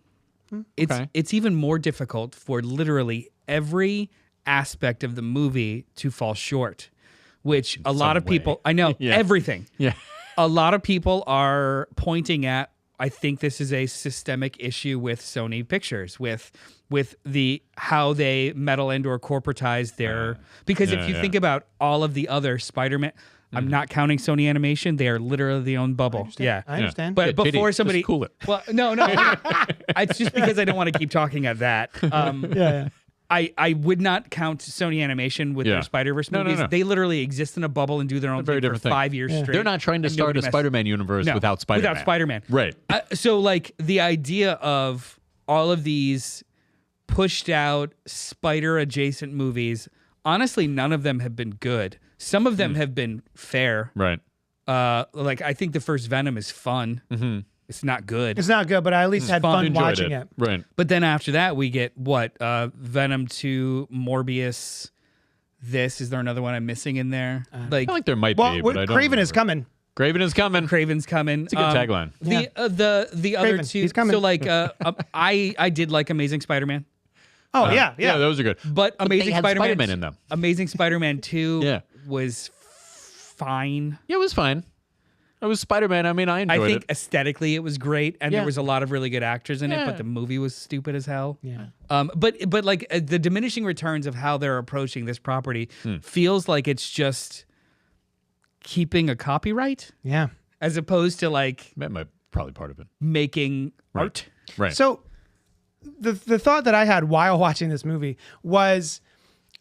It's even more difficult for literally every aspect of the movie to fall short, which a lot of people, I know, everything. Yeah. A lot of people are pointing at, I think this is a systemic issue with Sony Pictures, with the how they meddle and or corporatize their, because if you think about all of the other Spider-Man, I'm not counting Sony Animation, they are literally their own bubble. I understand. But Yeah, JD, before just somebody cool it. Well, no. It's just because I don't want to keep talking at that. I would not count Sony Animation with their Spider-Verse movies. No. They literally exist in a bubble and do their own thing for 5 years straight. They're not trying to start a Spider-Man universe without Spider-Man. Without Spider-Man. Right. So like the idea of all of these pushed out spider-adjacent movies, honestly, none of them have been good. Some of them have been fair. Right. Like I think the first Venom is fun. Mm-hmm. It's not good. It's not good, but I at least had fun watching it. Right. But then after that, we get what? Venom 2, Morbius. Is there another one I'm missing in there? I feel like there might be, but I don't Craven is coming. Craven is coming. Craven's coming. It's a good tagline. The other two. He's coming. So like, I did like Amazing Spider-Man. Oh yeah, those are good. But Amazing they had Spider-Man in them. Amazing Spider-Man 2 was fine. Yeah, it was fine. It was Spider-Man. I mean, I enjoyed it. I think aesthetically it was great, and there was a lot of really good actors in it, but the movie was stupid as hell. Yeah. But like the diminishing returns of how they're approaching this property feels like it's just keeping a copyright. Yeah. As opposed to like that might probably part of it. Making art. Right. So the thought that I had while watching this movie was,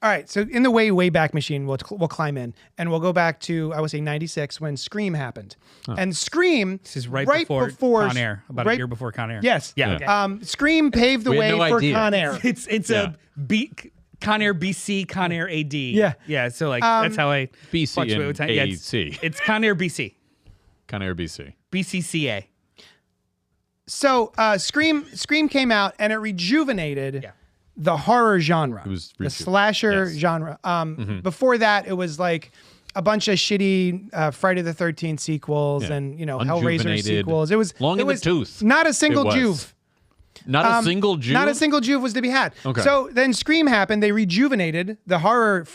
all right, so in the way back machine, we'll climb in and we'll go back to, I would say 96 when Scream happened. And Scream, this is right before Con Air, about a year before Con Air. Yes. Yeah. Okay. Scream paved the way for Con Air. It's a Con Air BC, Con Air AD. Yeah. Yeah. So like that's how I BC and with time. AC. It's Con Air BC. Con Air BC. BCCA. So Scream came out and it rejuvenated the horror genre. It was the slasher genre. Before that, it was like a bunch of shitty Friday the 13th sequels and Hellraiser sequels. It was long in the tooth. Not a single Juve. Not a single Juve? Not a single Juve was to be had. Okay. So then Scream happened. They rejuvenated the horror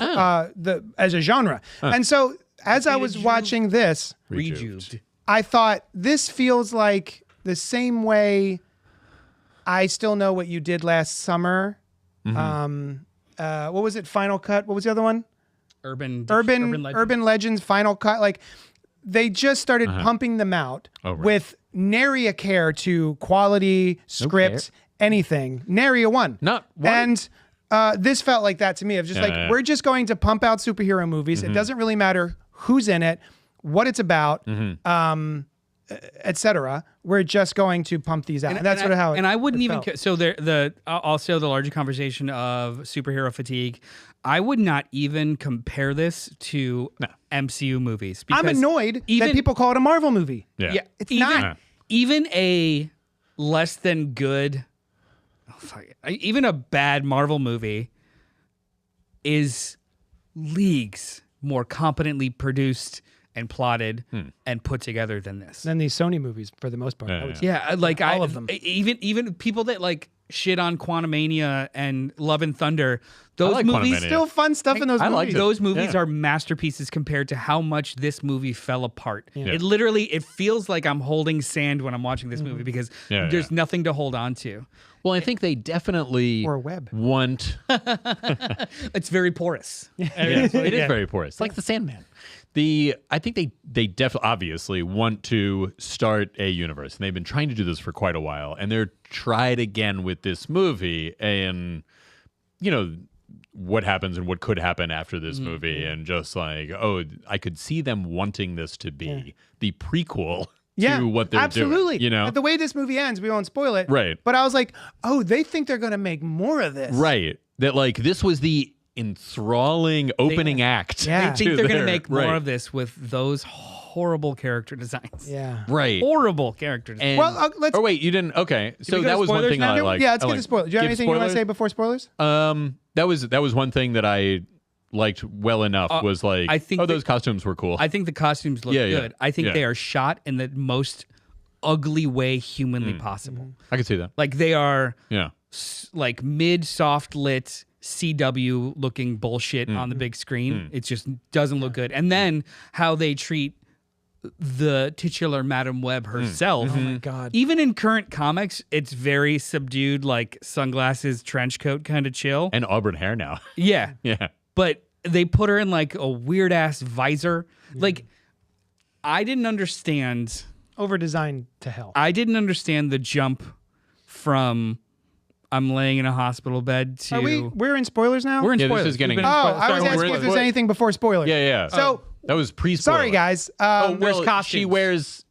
as a genre. And so as I was watching this, Rejuved. I thought this feels like the same way I Still Know What You Did Last Summer. What was it? Final Cut. What was the other one? Urban Legends Final Cut. Like they just started pumping them out with nary a care to quality, script, anything. Nary a one. Not one. And this felt like that to me. Of just we're just going to pump out superhero movies. It doesn't really matter who's in it, what it's about, etc. We're just going to pump these out. And that's sort of how it. And I wouldn't even. felt. So also the larger conversation of superhero fatigue. I would not even compare this to MCU movies. I'm annoyed that people call it a Marvel movie. Yeah. It's not. Even a less than good, even a bad Marvel movie is leagues more competently produced and plotted and put together than this. Than these Sony movies, for the most part. I would say. Yeah, like all of them. Even people that like shit on Quantumania and Love and Thunder. Those like movies Quantumania. Still fun stuff in those I movies. liked it. Those movies Yeah. are masterpieces compared to how much this movie fell apart. Yeah. It literally, it feels like I'm holding sand when I'm watching this movie because there's nothing to hold on to. Well, I think they definitely Or web. want. It's very porous. It is very porous, like the Sandman. I think they definitely obviously want to start a universe, and they've been trying to do this for quite a while, and they're tried again with this movie, and what happens and what could happen after this movie, and just like, I could see them wanting this to be the prequel to what they're absolutely. doing. The way this movie ends, we won't spoil it. Right. But I was like, they think they're going to make more of this. Right. That like this was the enthralling opening act. Yeah. I think they're going to make more of this with those horrible character designs. Yeah. Right. Horrible character designs. Well, let's. Oh wait, you didn't. Okay, so we go that to was one spoilers thing now? I liked. Yeah, let's get to spoilers. Do you have anything you want to say before spoilers? That was one thing that I liked well enough. Was like, I think those costumes were cool. I think the costumes look good. I think they are shot in the most ugly way humanly possible. I could see that. Like they are Yeah. like mid soft lit CW looking bullshit on the big screen. It just doesn't look good. And then how they treat the titular Madam Web herself. Oh my God. Even in current comics, it's very subdued, like sunglasses, trench coat kind of chill. And auburn hair now. Yeah. Yeah. But they put her in like a weird ass visor. Like I didn't understand. Over designed to hell. I didn't understand the jump from I'm laying in a hospital bed to. We're in spoilers now? We're in spoilers. This is getting. I was Sorry, asking if there's anything before spoilers. Yeah. So that was pre-spoiler. sorry, guys. There's costumes. She wears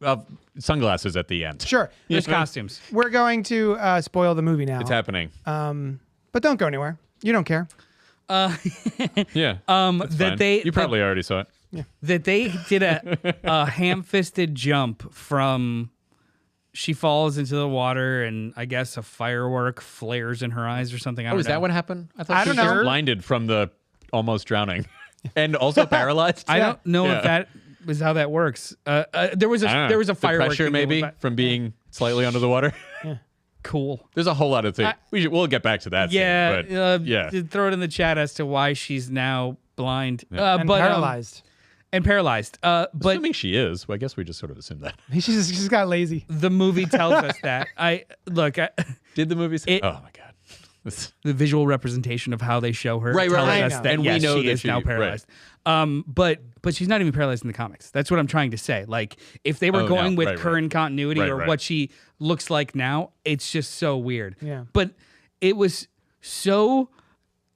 sunglasses at the end. Sure. There's costumes. We're going to spoil the movie now. It's happening. But don't go anywhere. You don't care. Yeah. That fine. they You probably already saw it. that they did a ham-fisted jump from. She falls into the water, and I guess a firework flares in her eyes or something. I don't know. Is that what happened? I thought I she don't was just know. blinded from the almost drowning, and also paralyzed. I don't know if that was how that works. There was a The firework pressure thing maybe from being slightly under the water. cool. There's a whole lot of things. We'll get back to that. Yeah, scene, but throw it in the chat as to why she's now blind, And but paralyzed. and paralyzed. But assuming she is, well, I guess we just sort of assumed that. She's just got lazy. the movie tells us that. Did the movie say? It- Oh my god. The visual representation of how they show her Right, tells right. us I know. that And we yes, know she that is she- now right. paralyzed. But she's not even paralyzed in the comics. That's what I'm trying to say. Like if they were Oh, going no. with Right, current continuity Right, or right. what she looks like now, it's just so weird. Yeah. But it was so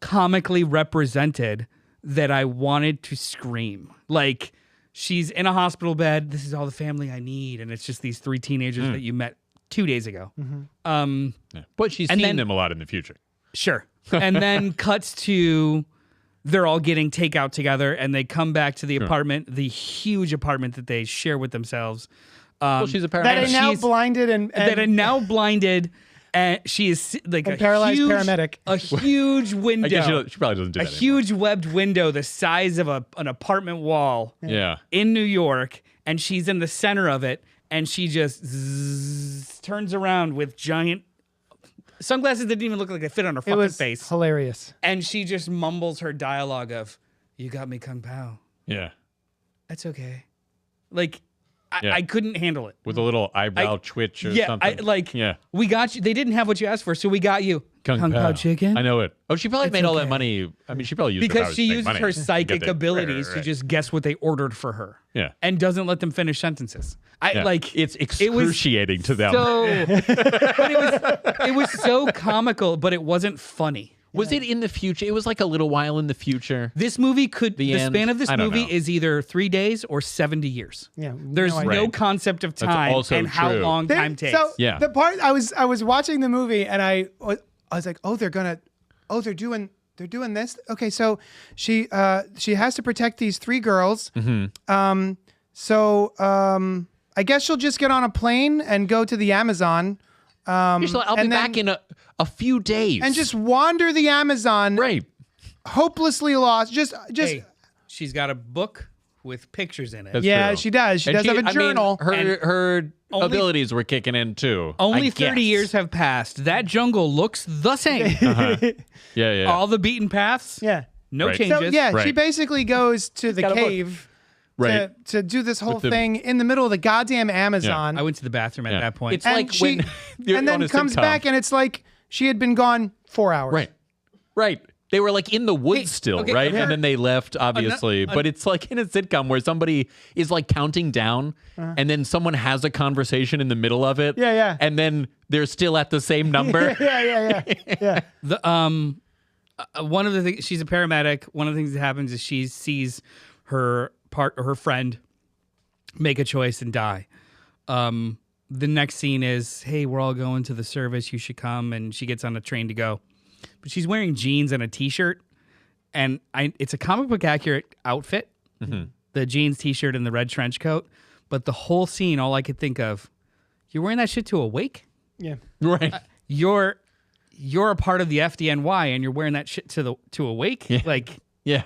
comically represented that I wanted to scream. Like she's in a hospital bed. This is all the family I need, and it's just these 3 teenagers that you met 2 days ago. Yeah. But she's And seen then- them a lot in the future. Sure. And then cuts to they're all getting takeout together, and they come back to the apartment, the huge apartment that they share with themselves. Well, she's a That paramedic. are now she's- blinded and that are now blinded, and she is like And a paralyzed huge, paramedic. a huge window, I guess she probably doesn't do a that anymore. huge webbed window the size of an apartment wall Yeah. in New York, and she's in the center of it, and she just turns around with giant sunglasses that didn't even look like they fit on her it fucking was face, hilarious. and she just mumbles her dialogue of "You got me, Kung Pao. Yeah. That's okay." Like Yeah. I couldn't handle it. With a little eyebrow twitch or Yeah, something. Yeah. we got you. They didn't have what you asked for, so we got you Kung Pao chicken. I know it. Oh, she probably made all that okay. money. I mean, she probably used the Because powers she to make uses money. her Get psychic the- abilities right. to just guess what they ordered for her. Yeah. And doesn't let them finish sentences. Yeah. Like It's it was excruciating to them. so but it was so comical, but it wasn't funny. Was it in the future? It was like a little while in the future. This movie could the end? span of this I don't movie know. is either 3 days or 70 years. Yeah. There's idea. no Right. concept of time also and how true. long time takes. So Yeah. the part I was watching the movie and I was like, they're doing this. Okay, so she has to protect these 3 girls. Mm-hmm. I guess she'll just get on a plane and go to the Amazon. I'll be and back then- in a few days. And just wander the Amazon, right. hopelessly lost. Just Hey, she's got a book with pictures in it. That's yeah, true. she does. She And does have a I mean, journal. her only- abilities were kicking in too. Only I 30 guess. years have passed. That jungle looks the same. Yeah. All the beaten paths, yeah. no Right. changes. So yeah, she Right. basically goes to the got a book. cave Right. to do this whole With the- thing in the middle of the goddamn Amazon. I went to the bathroom at Yeah. that point. It's and like she, when you're and then on a comes sitcom. back and it's like she had been gone 4 hours. Right. They were like in the woods still, okay, right? her- And then they left, obviously. But it's like in a sitcom where somebody is like counting down and then someone has a conversation in the middle of it. Yeah. And then they're still at the same number. Yeah. The one of the things, she's a paramedic. One of the things that happens is she sees her friend make a choice and die. The next scene is, hey, we're all going to the service. You should come. And she gets on a train to go. But she's wearing jeans and a t-shirt. And it's a comic book accurate outfit. Mm-hmm. The jeans, t-shirt, and the red trench coat. But the whole scene, all I could think of, you're wearing that shit to a wake? Yeah. Right. You're a part of the FDNY and you're wearing that shit to a wake? Yeah. Like, Yeah.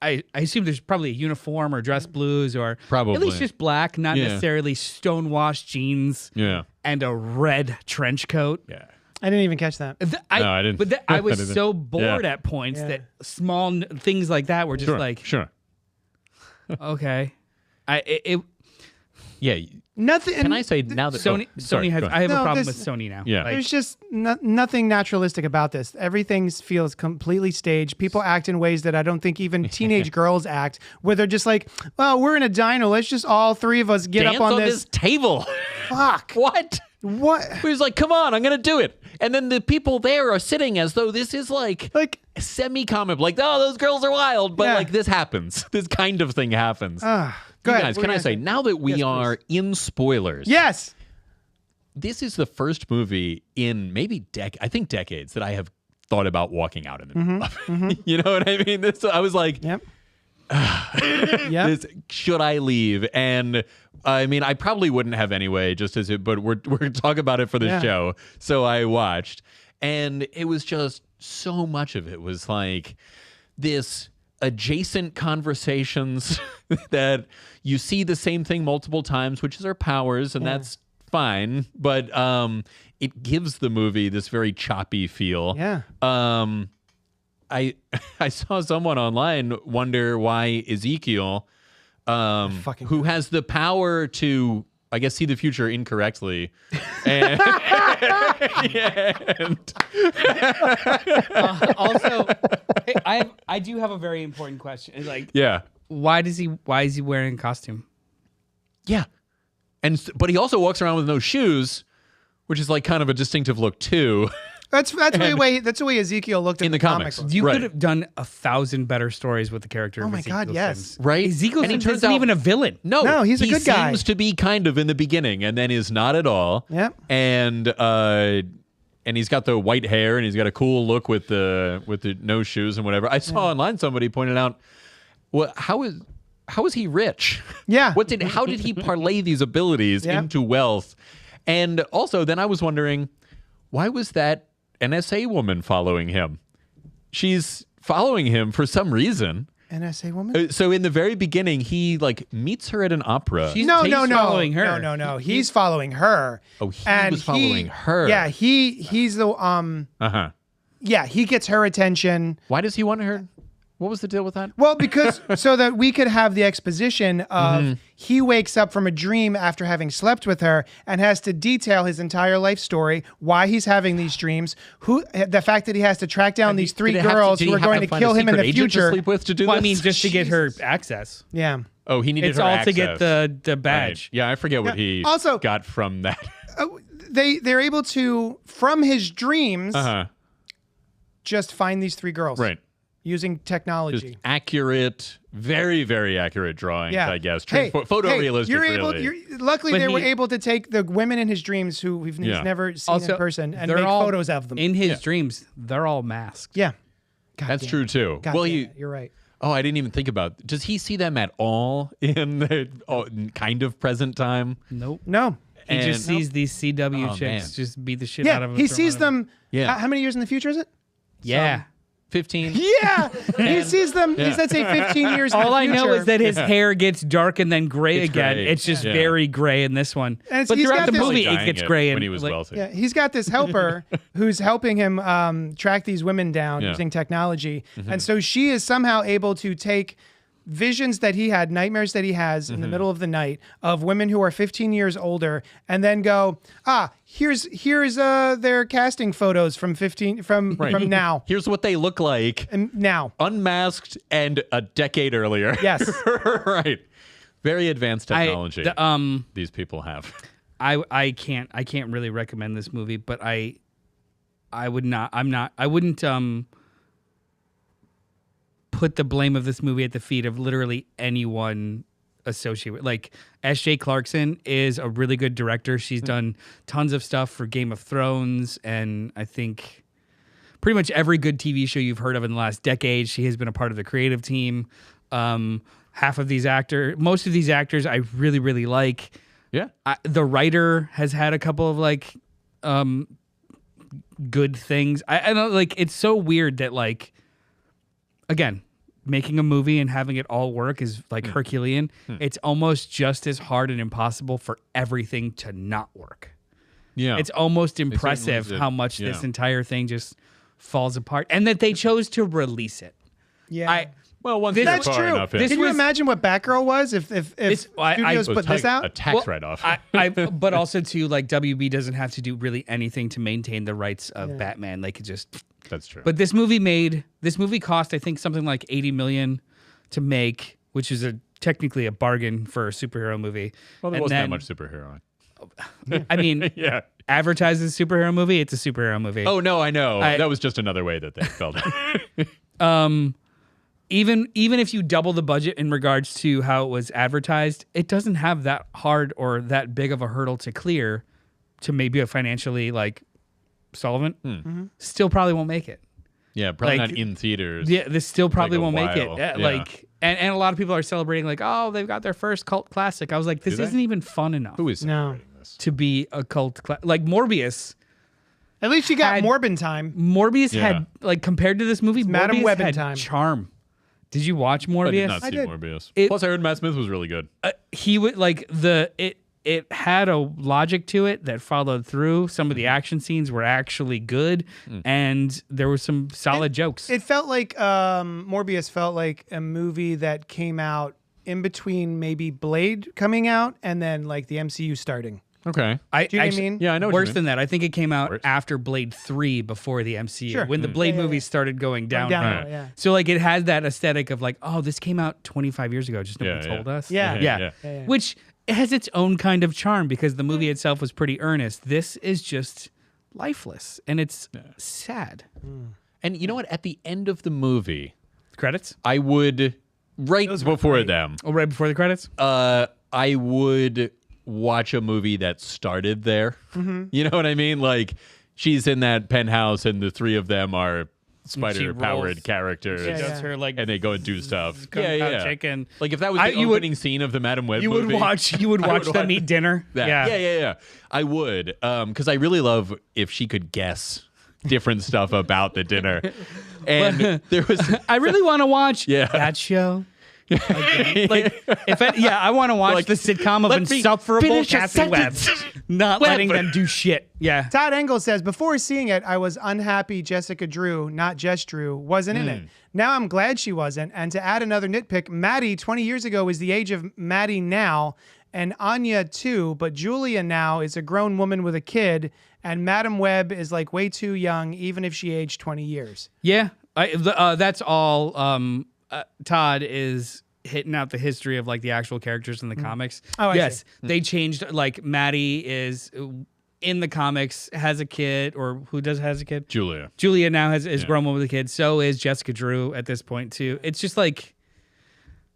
I assume there's probably a uniform or dress blues or Probably. at least just black, not Yeah. necessarily stonewashed jeans Yeah. and a red trench coat. Yeah. I didn't even catch that. No, I didn't. But I was I didn't. so bored Yeah. at points Yeah. that small things like that were just Sure. like, Sure. okay. Yeah. Nothing. Can I say now that Sony sorry, has. go ahead. I have No, a problem this- with Sony now. Yeah. Like, There's just nothing naturalistic about this. Everything feels completely staged. People act in ways that I don't think even teenage girls act, where they're just like, "Well, we're in a dino. Let's just all 3 of us get Dance up on this table. Fuck. What? What? He was like, "Come on, I'm gonna do it." And then the people there are sitting as though this is like semi-comic, like, oh, those girls are wild, but like this happens. This kind of thing happens. Go ahead. Guys, can I say, now that we are in spoilers, yes, this is the first movie in maybe decades that I have thought about walking out in the middle of. You know what I mean? I was like, yep. Should I leave? And I mean, I probably wouldn't have anyway, but we're going to talk about it for the show. So I watched, and it was just so much of it was like this adjacent conversations that you see the same thing multiple times, which is our powers, and that's fine. But it gives the movie this very choppy feel. Yeah. I saw someone online wonder why Ezekiel, who has the power to, I guess, see the future incorrectly, and, also, I do have a very important question. It's like, why is he wearing a costume? Yeah, but he also walks around with no shoes, which is like kind of a distinctive look too. That's the way Ezekiel looked in the comics. You could have done 1,000 better stories with the character. Oh my God, yes. Sims. Right? Ezekiel and he Sims isn't even a villain. No, he's a good guy. He seems to be kind of in the beginning, and then is not at all. Yep. And he's got the white hair, and he's got a cool look with the no shoes and whatever. I saw online somebody pointed out, well, how is he rich? Yeah. How did he parlay these abilities into wealth? And also, then I was wondering, why was that NSA woman following him? She's following him for some reason. NSA woman? So in the very beginning, he like meets her at an opera. He's following her. No. He's following her. Oh, he was following her. Yeah, he's the Yeah, he gets her attention. Why does he want her? What was the deal with that? Well, because so that we could have the exposition of he wakes up from a dream after having slept with her and has to detail his entire life story, why he's having these dreams, the fact that he has to track down these three girls who are going to kill him in the future. To sleep with to do well, this? I mean, just to get her access. Yeah. Oh, he needed it's her all access. to get the badge. Right. Yeah, I forget what he also got from that. They're able to, from his dreams, just find these three girls. Right. Using technology. Just accurate, very, very accurate drawings, I guess. Photorealistic, luckily, they were able to take the women in his dreams who he's never seen also, in person and make photos of them. In his dreams, they're all masked. Yeah. That's true, too. You're right. Oh, I didn't even think about... Does he see them at all in the kind of present time? Nope. No. He just sees these CW chicks just beat the shit out of him. He sees them... Yeah. How many years in the future is it? Yeah. 15. Yeah, he sees them. Let's say 15 years. All I in the know future. is that his hair gets dark and then gray again. Gray. It's just very gray in this one. And but throughout the movie, it it gets gray. When he was wealthy. Yeah, he's got this helper who's helping him track these women down using technology, and so she is somehow able to take visions that he had, nightmares that he has in the middle of the night of women who are 15 years older, and then go, here's their casting photos from now. Here's what they look like now, unmasked and a decade earlier. Yes, right. Very advanced technology. These people have. I can't really recommend this movie, but I wouldn't put the blame of this movie at the feet of literally anyone associated with. Like, S.J. Clarkson is a really good director. She's done tons of stuff for Game of Thrones, and I think pretty much every good TV show you've heard of in the last decade, she has been a part of the creative team. Most of these actors I really, really like. Yeah. The writer has had a couple of like good things. I know, like, it's so weird that, like, again, making a movie and having it all work is like Herculean. It's almost just as hard and impossible for everything to not work. Yeah. It's almost impressive how much this entire thing just falls apart, and that they chose to release it. Yeah. That's true. Can you imagine what Batgirl was if studios put this out? A tax write-off. But also too, like, WB doesn't have to do really anything to maintain the rights of Batman. They could just. That's true. But this movie cost, I think, something like $80 million to make, which is technically a bargain for a superhero movie. Well, there wasn't that much superhero. I mean, Yeah. advertised as a superhero movie, it's a superhero movie. Oh no, I know. That was just another way that they felt it. Even if you double the budget in regards to how it was advertised, it doesn't have that hard or that big of a hurdle to clear to maybe a financially like solvent. Still probably won't make it. Yeah, probably Like, not in theaters. Yeah, this still probably won't make it. while. Yeah. Like, and a lot of people are celebrating like, oh, they've got their first cult classic. I was like, this they? isn't even fun enough Who is celebrating this? to be a cult like Morbius. At least you got Had- Morbin time. Morbius Yeah. had like compared to this movie, Madam Morbius Web in had time. charm. Did you watch I Morbius? did not see did. Morbius. It- Plus, I heard Matt Smith was really good. He would like it had a logic to it that followed through. Some of the action scenes were actually good, and there were some solid jokes. It felt like Morbius felt like a movie that came out in between maybe Blade coming out and then like the MCU starting. Okay. I Do you know what I mean? Yeah, I know what you Worse mean. than that, I think it came out Worse. after Blade 3 before the MCU. Sure. When the Blade Yeah, yeah, movies started going downhill. Downhill, yeah. So like it has that aesthetic of like, oh, this came out 25 years ago, just nobody Yeah, told yeah. us. Yeah. Yeah. Yeah. Which has its own kind of charm because the movie itself was pretty earnest. This is just lifeless and it's sad. And you know what? At the end of the movie, Credits? I would right before them. Oh, right before the credits? I would watch a movie that started there. You know what I mean? Like she's in that penthouse and the three of them are spider-powered rolls. characters. She does her like And they go and do stuff. Kung Yeah, Pao yeah. chicken. Like if that was the you would- opening scene of the Madam Web You movie. would watch I would them watch eat dinner. that. Yeah. I would. Because I really love if she could guess different stuff about the dinner. And there was I really want to watch Yeah. that show. Again. Like, I want to watch Like, the sitcom of let me insufferable finish a Cassie Webb, sentence. not letting them do shit. Yeah, Todd Engel says, before seeing it, I was unhappy Jessica Drew, not Jess Drew, wasn't in it. Now I'm glad she wasn't. And to add another nitpick, Maddie 20 years ago was the age of Maddie now, and Anya too, but Julia now is a grown woman with a kid, and Madam Webb is like way too young, even if she aged 20 years. yeah. That's all. Todd is hitting out the history of like the actual characters in the comics. Oh, I yes, see. they changed. Like Maddie is in the comics has a kid, or who has a kid? Julia. Julia now is grown woman with a kid. So is Jessica Drew at this point too. It's just like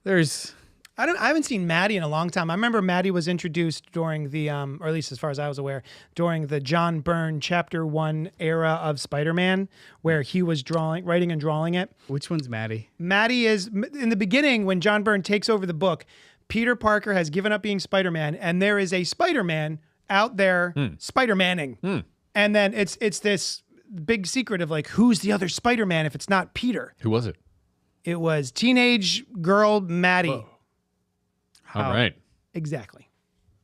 there's. I haven't seen Maddie in a long time. I remember Maddie was introduced during the, or at least as far as I was aware, during the John Byrne Chapter 1 era of Spider-Man, where he was writing and drawing it. Which one's Maddie? Maddie is, in the beginning, when John Byrne takes over the book, Peter Parker has given up being Spider-Man, and there is a Spider-Man out there Spider-Manning. And then it's this big secret of like, who's the other Spider-Man if it's not Peter? Who was it? It was teenage girl Maddie. Whoa. All right. Exactly.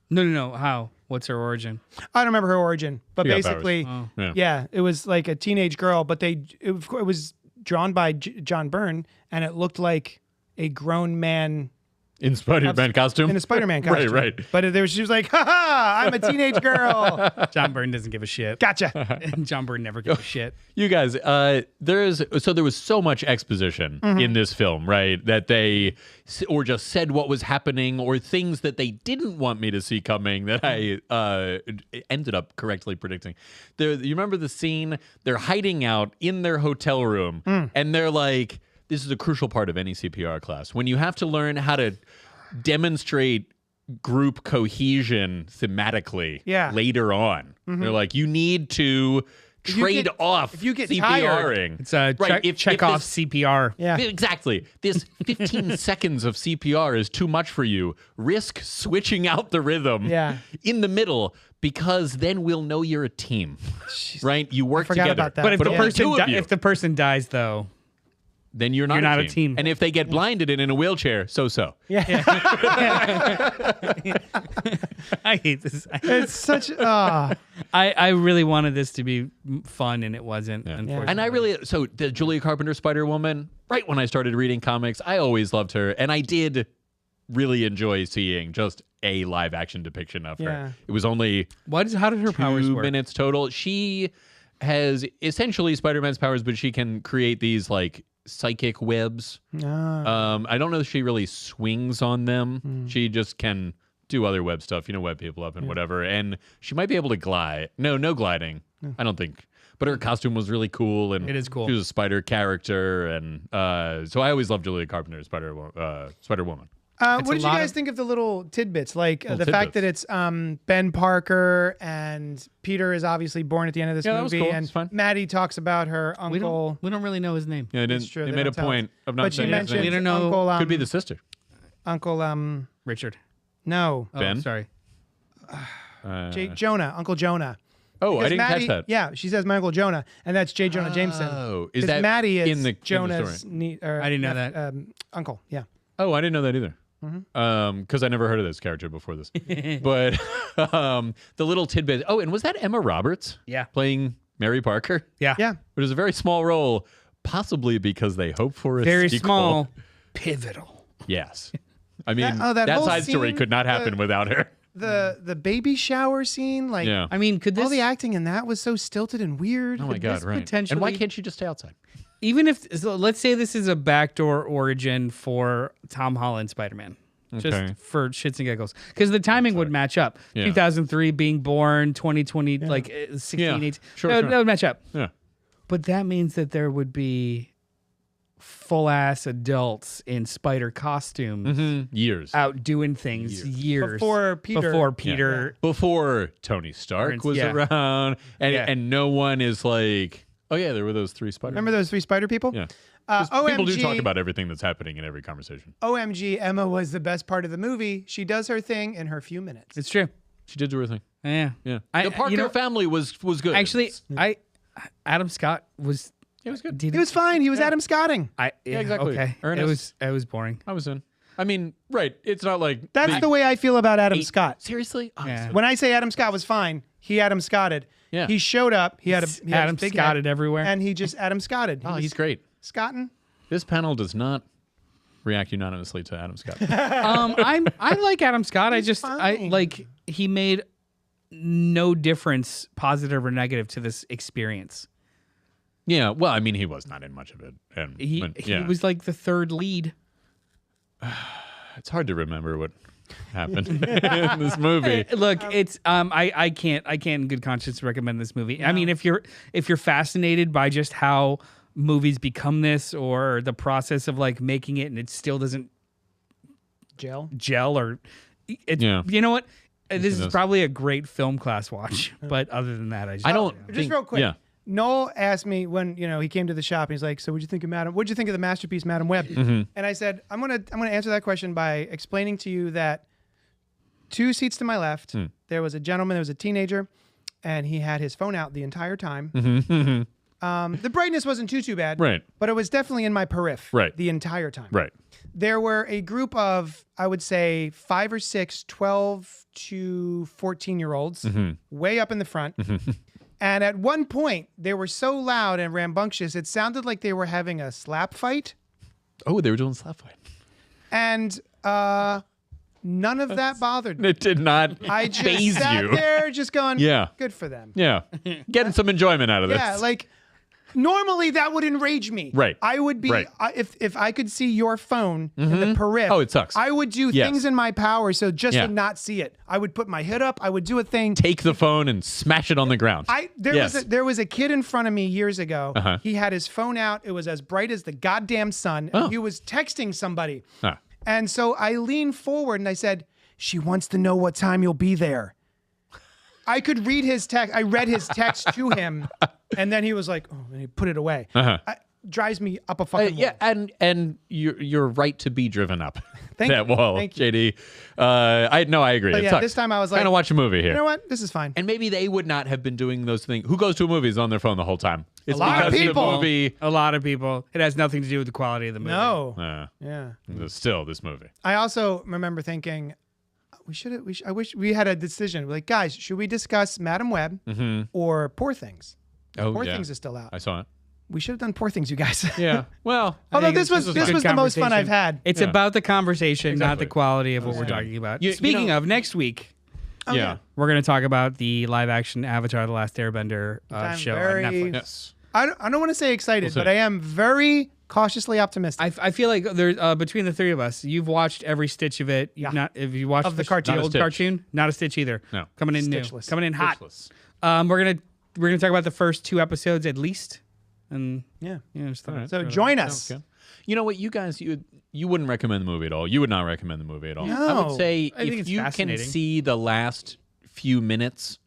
No. How? What's her origin? I don't remember her origin, but She got basically, powers. Oh. yeah, it was like a teenage girl, but it was drawn by John Byrne, and it looked like a grown man In Spider-Man costume? in a Spider-Man costume. Right. But she was like, "Ha ha! I'm a teenage girl." John Byrne doesn't give a shit. Gotcha. John Byrne never gives a shit. You guys, there was so much exposition in this film, right? That they or just said what was happening, or things that they didn't want me to see coming that I ended up correctly predicting. You remember the scene? They're hiding out in their hotel room, and they're like, "This is a crucial part of any CPR class. When you have to learn how to demonstrate group cohesion thematically later on, they're like, you need to trade off if you get CPRing. tired. It's a check off CPR. Yeah. Exactly. This 15 seconds of CPR is too much for you. Risk switching out the rhythm in the middle, because then we'll know you're a team. Right? You work forgot together. about that. But if Yeah. if the person dies though, then you're not a team. And if they get blinded and in a wheelchair, so. Yeah. I hate this. It's such. I really wanted this to be fun, and it wasn't. Unfortunately, And I really, so the Julia Carpenter Spider-Woman, right when I started reading comics, I always loved her. And I did really enjoy seeing just a live action depiction of her. It was only how did her powers 2 work? minutes total. She has essentially Spider-Man's powers, but she can create these like psychic webs. I don't know if she really swings on them. She just can do other web stuff, web people up and whatever. And she might be able to glide. No gliding. I don't think. But her costume was really cool, and it is cool. She was a spider character, and so I always loved Julia Carpenter's Spider Woman. What did you guys think of the little tidbits, like the fact that it's Ben Parker and Peter is obviously born at the end of this movie, cool. and Maddie talks about her uncle. We don't really know his name. Yeah, they made a point of not saying his name. We don't know. Uncle, could be the sister. Uncle Richard. No. Ben. Oh, sorry. Jonah. Uncle Jonah. Oh, Because I didn't Maddie, catch that. Yeah, she says my Uncle Jonah, and that's J. Jonah Jameson. Oh, is that Maddie is in the Jonah's story? I didn't know that. Uncle, yeah. Oh, I didn't know that either. Because I never heard of this character before this. But the little tidbit. Oh, and was that Emma Roberts? Yeah. Playing Mary Parker? Yeah. Yeah. It was a very small role, possibly because they hope for a Very sequel. small, pivotal. Yes. I mean, that that whole side story scene, could not happen without her. The baby shower scene, like Yeah. I mean, could this all the acting in that was so stilted and weird. Oh my God, this right. potentially- And why can't she just stay outside? even if so let's say this is a backdoor origin for Tom Holland Spider-Man. Okay. Just for shits and giggles. Because the timing would match up. Yeah. 2003 being born, 2020, like 16, Yeah. 18. Sure, that, sure. that would match up. Yeah. But that means that there would be full-ass adults in spider costumes Years. out doing things years Before Peter. Before Peter. Before Tony Stark was Yeah. around. And, Yeah. and no one is like, oh, yeah, there were those 3 spiders. Remember those 3 spider people? Yeah. OMG, People do talk about everything that's happening in every conversation. OMG, Emma was the best part of the movie. She does her thing in her few minutes. It's true. She did do her thing. Yeah. Yeah. I- The Parker family was good. Actually, Adam Scott was. it was good. He was fine. He was Adam Scotting. Yeah, exactly. Okay. Ernest. It was boring. I was in. I mean, right. It's not like That's the way I feel about Adam Scott. Seriously? Oh, Yeah. When I say Adam Scott was fine, he Adam Scotted. Yeah. He showed up. He had a he had Adam his big Scotted head, everywhere. and he just Adam Scotted. Oh, he's great. Scotting. This panel does not react unanimously to Adam Scott. I like Adam Scott. I fine. like he made no difference, positive or negative, to this experience. Yeah, well, I mean, he was not in much of it. And He yeah. was like the third lead. It's hard to remember what happened in this movie. Look, it's I can't in good conscience recommend this movie. I mean, if you're fascinated by just how movies become this, or the process of like making it and it still doesn't gel, or it's you know what? This is probably a great film class watch, but other than that, I don't Just think, real quick. Yeah. Noel asked me when he came to the shop and he's like, "So what'd you think of What'd you think of the masterpiece, Madam Web?" And I said, "I'm gonna answer that question by explaining to you that 2 seats to my left, there was a gentleman, there was a teenager, and he had his phone out the entire time. The brightness wasn't too bad, Right. But it was definitely in my periph, Right. the entire time, Right. There were a group of, I would say, 5 or 6, 12 to 14-year-olds, way up in the front. And at one point, they were so loud and rambunctious, it sounded like they were having a slap fight. Oh, they were doing slap fight. And none of that bothered me. It did not I just faze sat you. there just going, Yeah. good for them. Yeah. Getting some enjoyment out of this. Yeah, like normally that would enrage me. Right. I would be, Right. if I could see your phone in the periph. Oh, it sucks. I would do Yes. things in my power so just Yeah. to not see it. I would put my head up. I would do a thing. Take the phone and smash it on the ground. There was a kid in front of me years ago. Uh-huh. He had his phone out. It was as bright as the goddamn sun. And Oh. he was texting somebody. Ah. And so I leaned forward and I said, "She wants to know what time you'll be there." I could read his text. I read his text to him, and then he was like, "Oh," and he put it away. Drives me up a fucking wall. Yeah, and you're right to be driven up Thank that you. wall, Thank you. JD. I agree. But It yeah, sucks. this time I was like, kind of watch a movie here. You know what? This is fine. And maybe they would not have been doing those things. Who goes to a movie is on their phone the whole time? It's lot of because people. The movie. A lot of people. It has nothing to do with the quality of the movie. No. Yeah. Still, this movie. I also remember thinking, I wish we had a decision. Like, guys, should we discuss Madam Web or Poor Things? Oh, Poor yeah. Things is still out. I saw it. We should have done Poor Things, you guys. Yeah. Well, Although think this was a the good most fun conversation. I've had. It's Yeah. about the conversation, not Exactly. the quality of what we're Yeah. talking about. You Speaking know- of, next week, yeah. we're going to talk about the live-action Avatar: The Last Airbender I'm show very- on Netflix. Yes. I don't want to say excited, We'll but see. I am very cautiously optimistic. I feel like there's between the three of us, you've watched every stitch of it. You've not if you watched Of the cartoon. old cartoon, not a stitch either. No. Coming in new, Stitchless. coming in hot. Stitchless. We're gonna talk about the first 2 episodes at least, and Yeah. just thought I'd So throw that join out. us. Okay. You know what, you guys, you wouldn't recommend the movie at all. You would not recommend the movie at all. I No. would say I think if it's you can fascinating. see the last few minutes,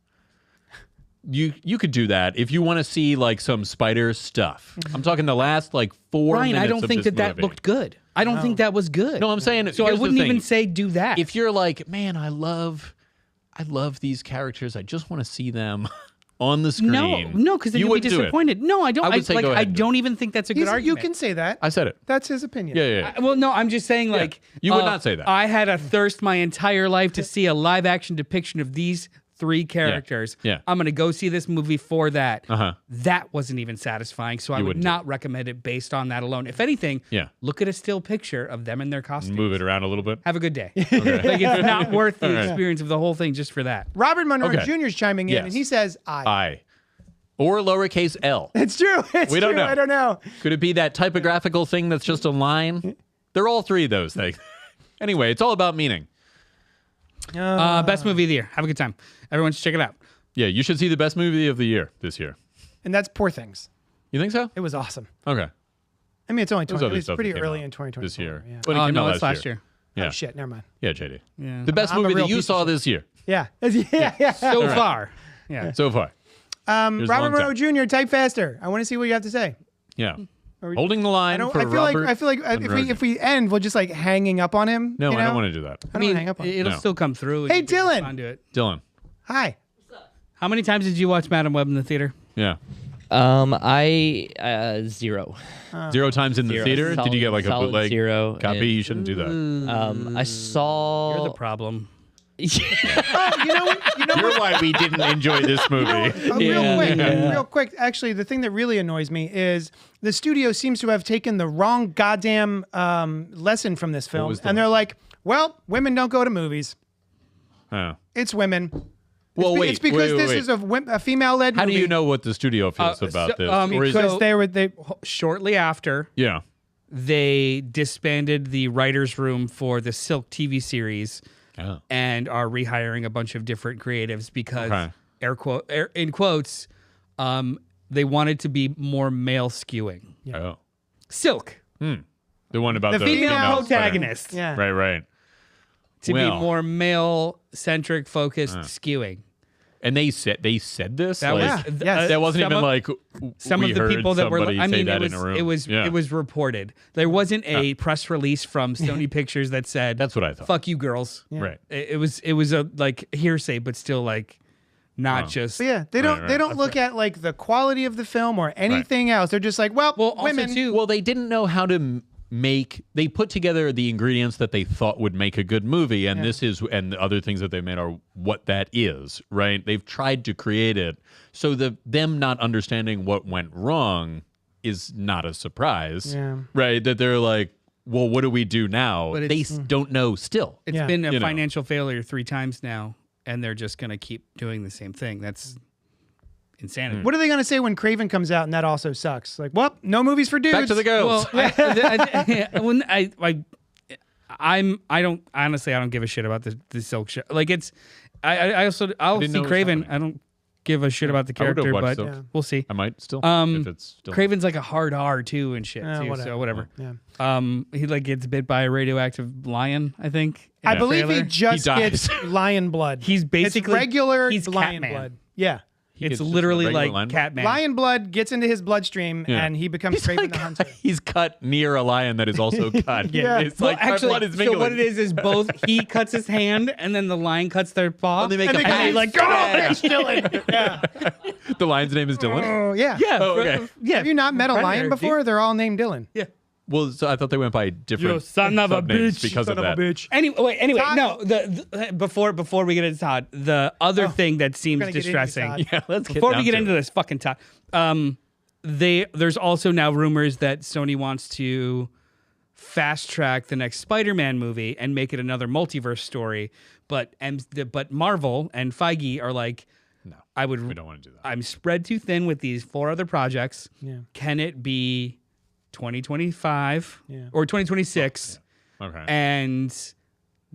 you could do that. If you want to see like some spider stuff, I'm talking the last like 4 Ryan, minutes. I don't of think this that movie. looked good. I don't think that was good. No, I'm saying so. I here's the wouldn't thing. even say do that. If you're like, man, I love these characters. I just want to see them on the screen. no, because then you you'll be wouldn't do it. disappointed. No, I don't. I would say go I ahead and do don't even think that's a good You argument. can say that. I said it. That's his opinion. Yeah. Well, no, I'm just saying, like, You would not say that. I had a thirst my entire life to see a live action depiction of these 3 characters. Yeah. I'm going to go see this movie for that. Uh-huh. That wasn't even satifying, so I would wouldn't not recommend it based on that alone. If anything, Yeah. look at a still picture of them in their costumes. Move it around a little bit. Have a good day. Like, it's not worth the experience of the whole thing just for that. Robert Monroe Okay. Jr. is chiming in, Yes. and he says, I. Or lowercase l. It's true. It's We don't true. know. I don't know. Could it be that typographical thing that's just a line? They're all 3 of those things. Anyway, it's all about meaning. Best movie of the year. Have a good time. Everyone should check it out. Yeah, you should see the best movie of the year this year. And that's Poor Things. You think so? It was awesome. Okay. I mean, it's only There's 20. other It's stuff pretty that came early out in 2024. this year. Yeah. But it came No, out it's last year. Yeah. Oh, shit. Never mind. Yeah, JD. Yeah. The best I'm a movie real that you piece of saw shit. this year Yeah. Yeah. So far. Yeah. so far. Here's Robert one Monroe time. Jr., type faster. I want to see what you have to say. Yeah. Holding the line for I feel Robert. like if we end, we'll just like hanging up on him. No, you I know? don't want to do that. I don't want to hang up on him. It'll No. still come through. and Hey, you can Dylan. respond to it. Dylan. Hi. How many times did you watch Madam Web in the theater? Yeah. I 0. 0 times in the Zero. theater? Did you get like a Solid bootleg 0, copy? and- You shouldn't do that. I saw. You're the problem. Oh, you know what? You're why we didn't enjoy this movie. Real quick. Actually, the thing that really annoys me is the studio seems to have taken the wrong goddamn lesson from this film, was the and they're like, "Well, women don't go to movies. Oh. It's women." Well, It's because this is a female-led How movie. do you know what the studio feels about this? Or is Because they Shortly after, yeah. they disbanded the writers' room for the Silk TV series Oh. and are rehiring a bunch of different creatives because Okay. in quotes, they wanted to be more male skewing. Oh. Silk, The one about the female female spider. protagonist, Yeah. Right. to Well. be more male-centric, focused skewing. And they said this? That Like, was yes. that wasn't some even of- like some we of the heard people that were. somebody I say mean, that it in a room. was Yeah. it was reported. There wasn't a press release from Sony Pictures that said That's what I thought. "Fuck you, girls." Right. It was a like hearsay, but still like not just. But yeah, they don't Right. they don't look at like the quality of the film or anything else. They're just like, well, also, women. too, Well, they didn't know how to they put together the ingredients that they thought would make a good movie, and and the other things that they made are what that is, right? They've tried to create it. So them not understanding what went wrong is not a surprise, right? That they're like, well, what do we do now? But They don't know still. It's been a You know. financial failure 3 times now, and they're just gonna keep doing the same thing. That's insanity. What are they going to say when Craven comes out and that also sucks? Like, well, no movies for dudes. Back to the girls. Well, I don't honestly. I don't give a shit about the Silk show. Like it's, I'll didn't see know it was Craven. happening. I don't give a shit about the I would've character, watched but Silk. we'll see. I might still if it's still Craven's like a hard R too and shit. Too, whatever. So whatever. Yeah. He like gets bit by a radioactive lion. I think. in I the believe trailer. he just He dies. gets lion blood. He's basically- it's regular he's lion Catman. blood. Yeah. It's gets just literally regular like lion blood? Catman. Lion blood gets into his bloodstream and he becomes Craven the Hunter. He's cut near a lion that is also cut. Yeah. It's Well, like my actually, blood is so mingling. what it is both he cuts his hand and then the lion cuts their paw. And they make And a they go, pact. like, oh, there's Dylan. Yeah. The lion's name is Dylan. Oh, yeah. yeah. Oh, okay. Yeah. Have you not met a Predator, lion dude. before? They're all named Dylan. Yeah. Well, so I thought they went by different You son of a subnames bitch. because Son of of that. a bitch. Anyway, Todd- no. The before we get into Todd, the other thing that seems gonna get into distressing. Todd. Yeah, let's get Before down we get to into it. this fucking Todd, there's also now rumors that Sony wants to fast track the next Spider-Man movie and make it another multiverse story, but Marvel and Feige are like, No, I we don't want to do that. I'm spread too thin with these 4 other projects. Yeah. Can it be 2025 or 2026. Okay. And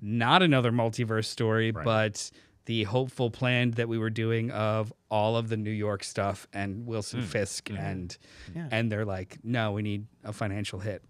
not another multiverse story, but the hopeful plan that we were doing of all of the New York stuff and Wilson Fisk and they're like, no, we need a financial hit.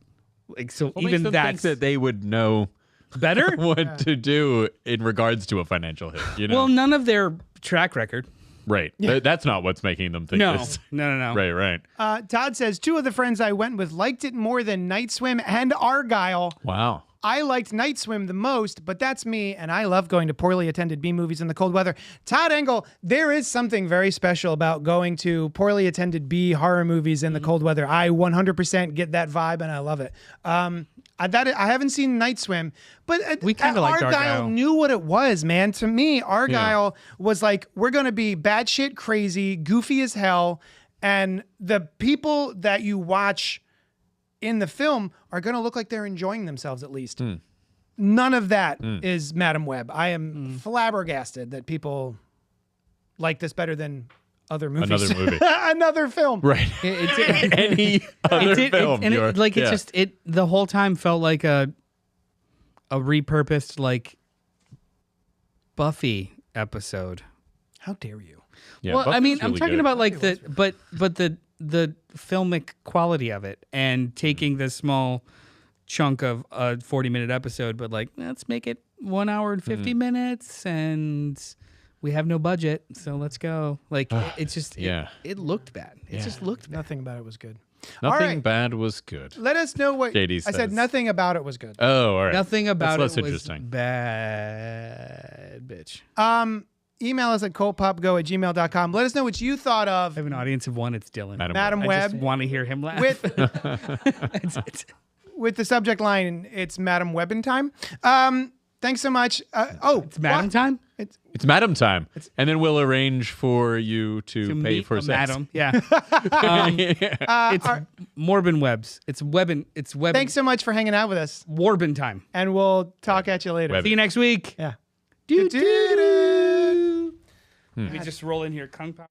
Like, so What even makes them think that they would know better what to do in regards to a financial hit. You know? Well, none of their track record. Right. That's not what's making them think this. No. Right. Todd says, 2 of the friends I went with liked it more than Night Swim and Argyle. Wow. I liked Night Swim the most, but that's me, and I love going to poorly attended B movies in the cold weather. Todd Engel, there is something very special about going to poorly attended B horror movies in the cold weather. I 100% get that vibe, and I love it. I haven't seen Night Swim, but we kind of liked Argyle. Knew what it was, man. To me, Argyle was like, we're going to be batshit crazy, goofy as hell, and the people that you watch in the film are going to look like they're enjoying themselves at least. None of that is Madam Web. I am flabbergasted that people like this better than other movies. Another movie. Another film. Right. Any other film. The whole time felt like a repurposed like Buffy episode. How dare you? Yeah, well, Buffy's I mean, really I'm talking good. about like the filmic quality of it and taking this small chunk of a 40-minute episode, but like, let's make it 1 hour and 50 minutes, and we have no budget, so let's go. Like, it's just, it looked bad. It just looked bad. Nothing about it was good. Nothing bad was good. Let us know what JD I says. said. Nothing about it was good. Oh, all right. Nothing about That's it less was interesting. bad, bitch. Email us at cultpopgo@gmail.com. Let us know what you thought of I have an audience of one. It's Dylan. Madam I Web just want to hear him laugh. with the subject line, it's Madam Webbin time. Thanks so much. It's Madam time? It's Madam time. And then we'll arrange for you to pay meet for a sex. Madam. Yeah. It's Morbin Webs. It's Webbin. Thanks so much for hanging out with us. Warbin time. And we'll talk at you later. Webbin. See you next week. Yeah. Do. Let me just roll in here. Kung Pao.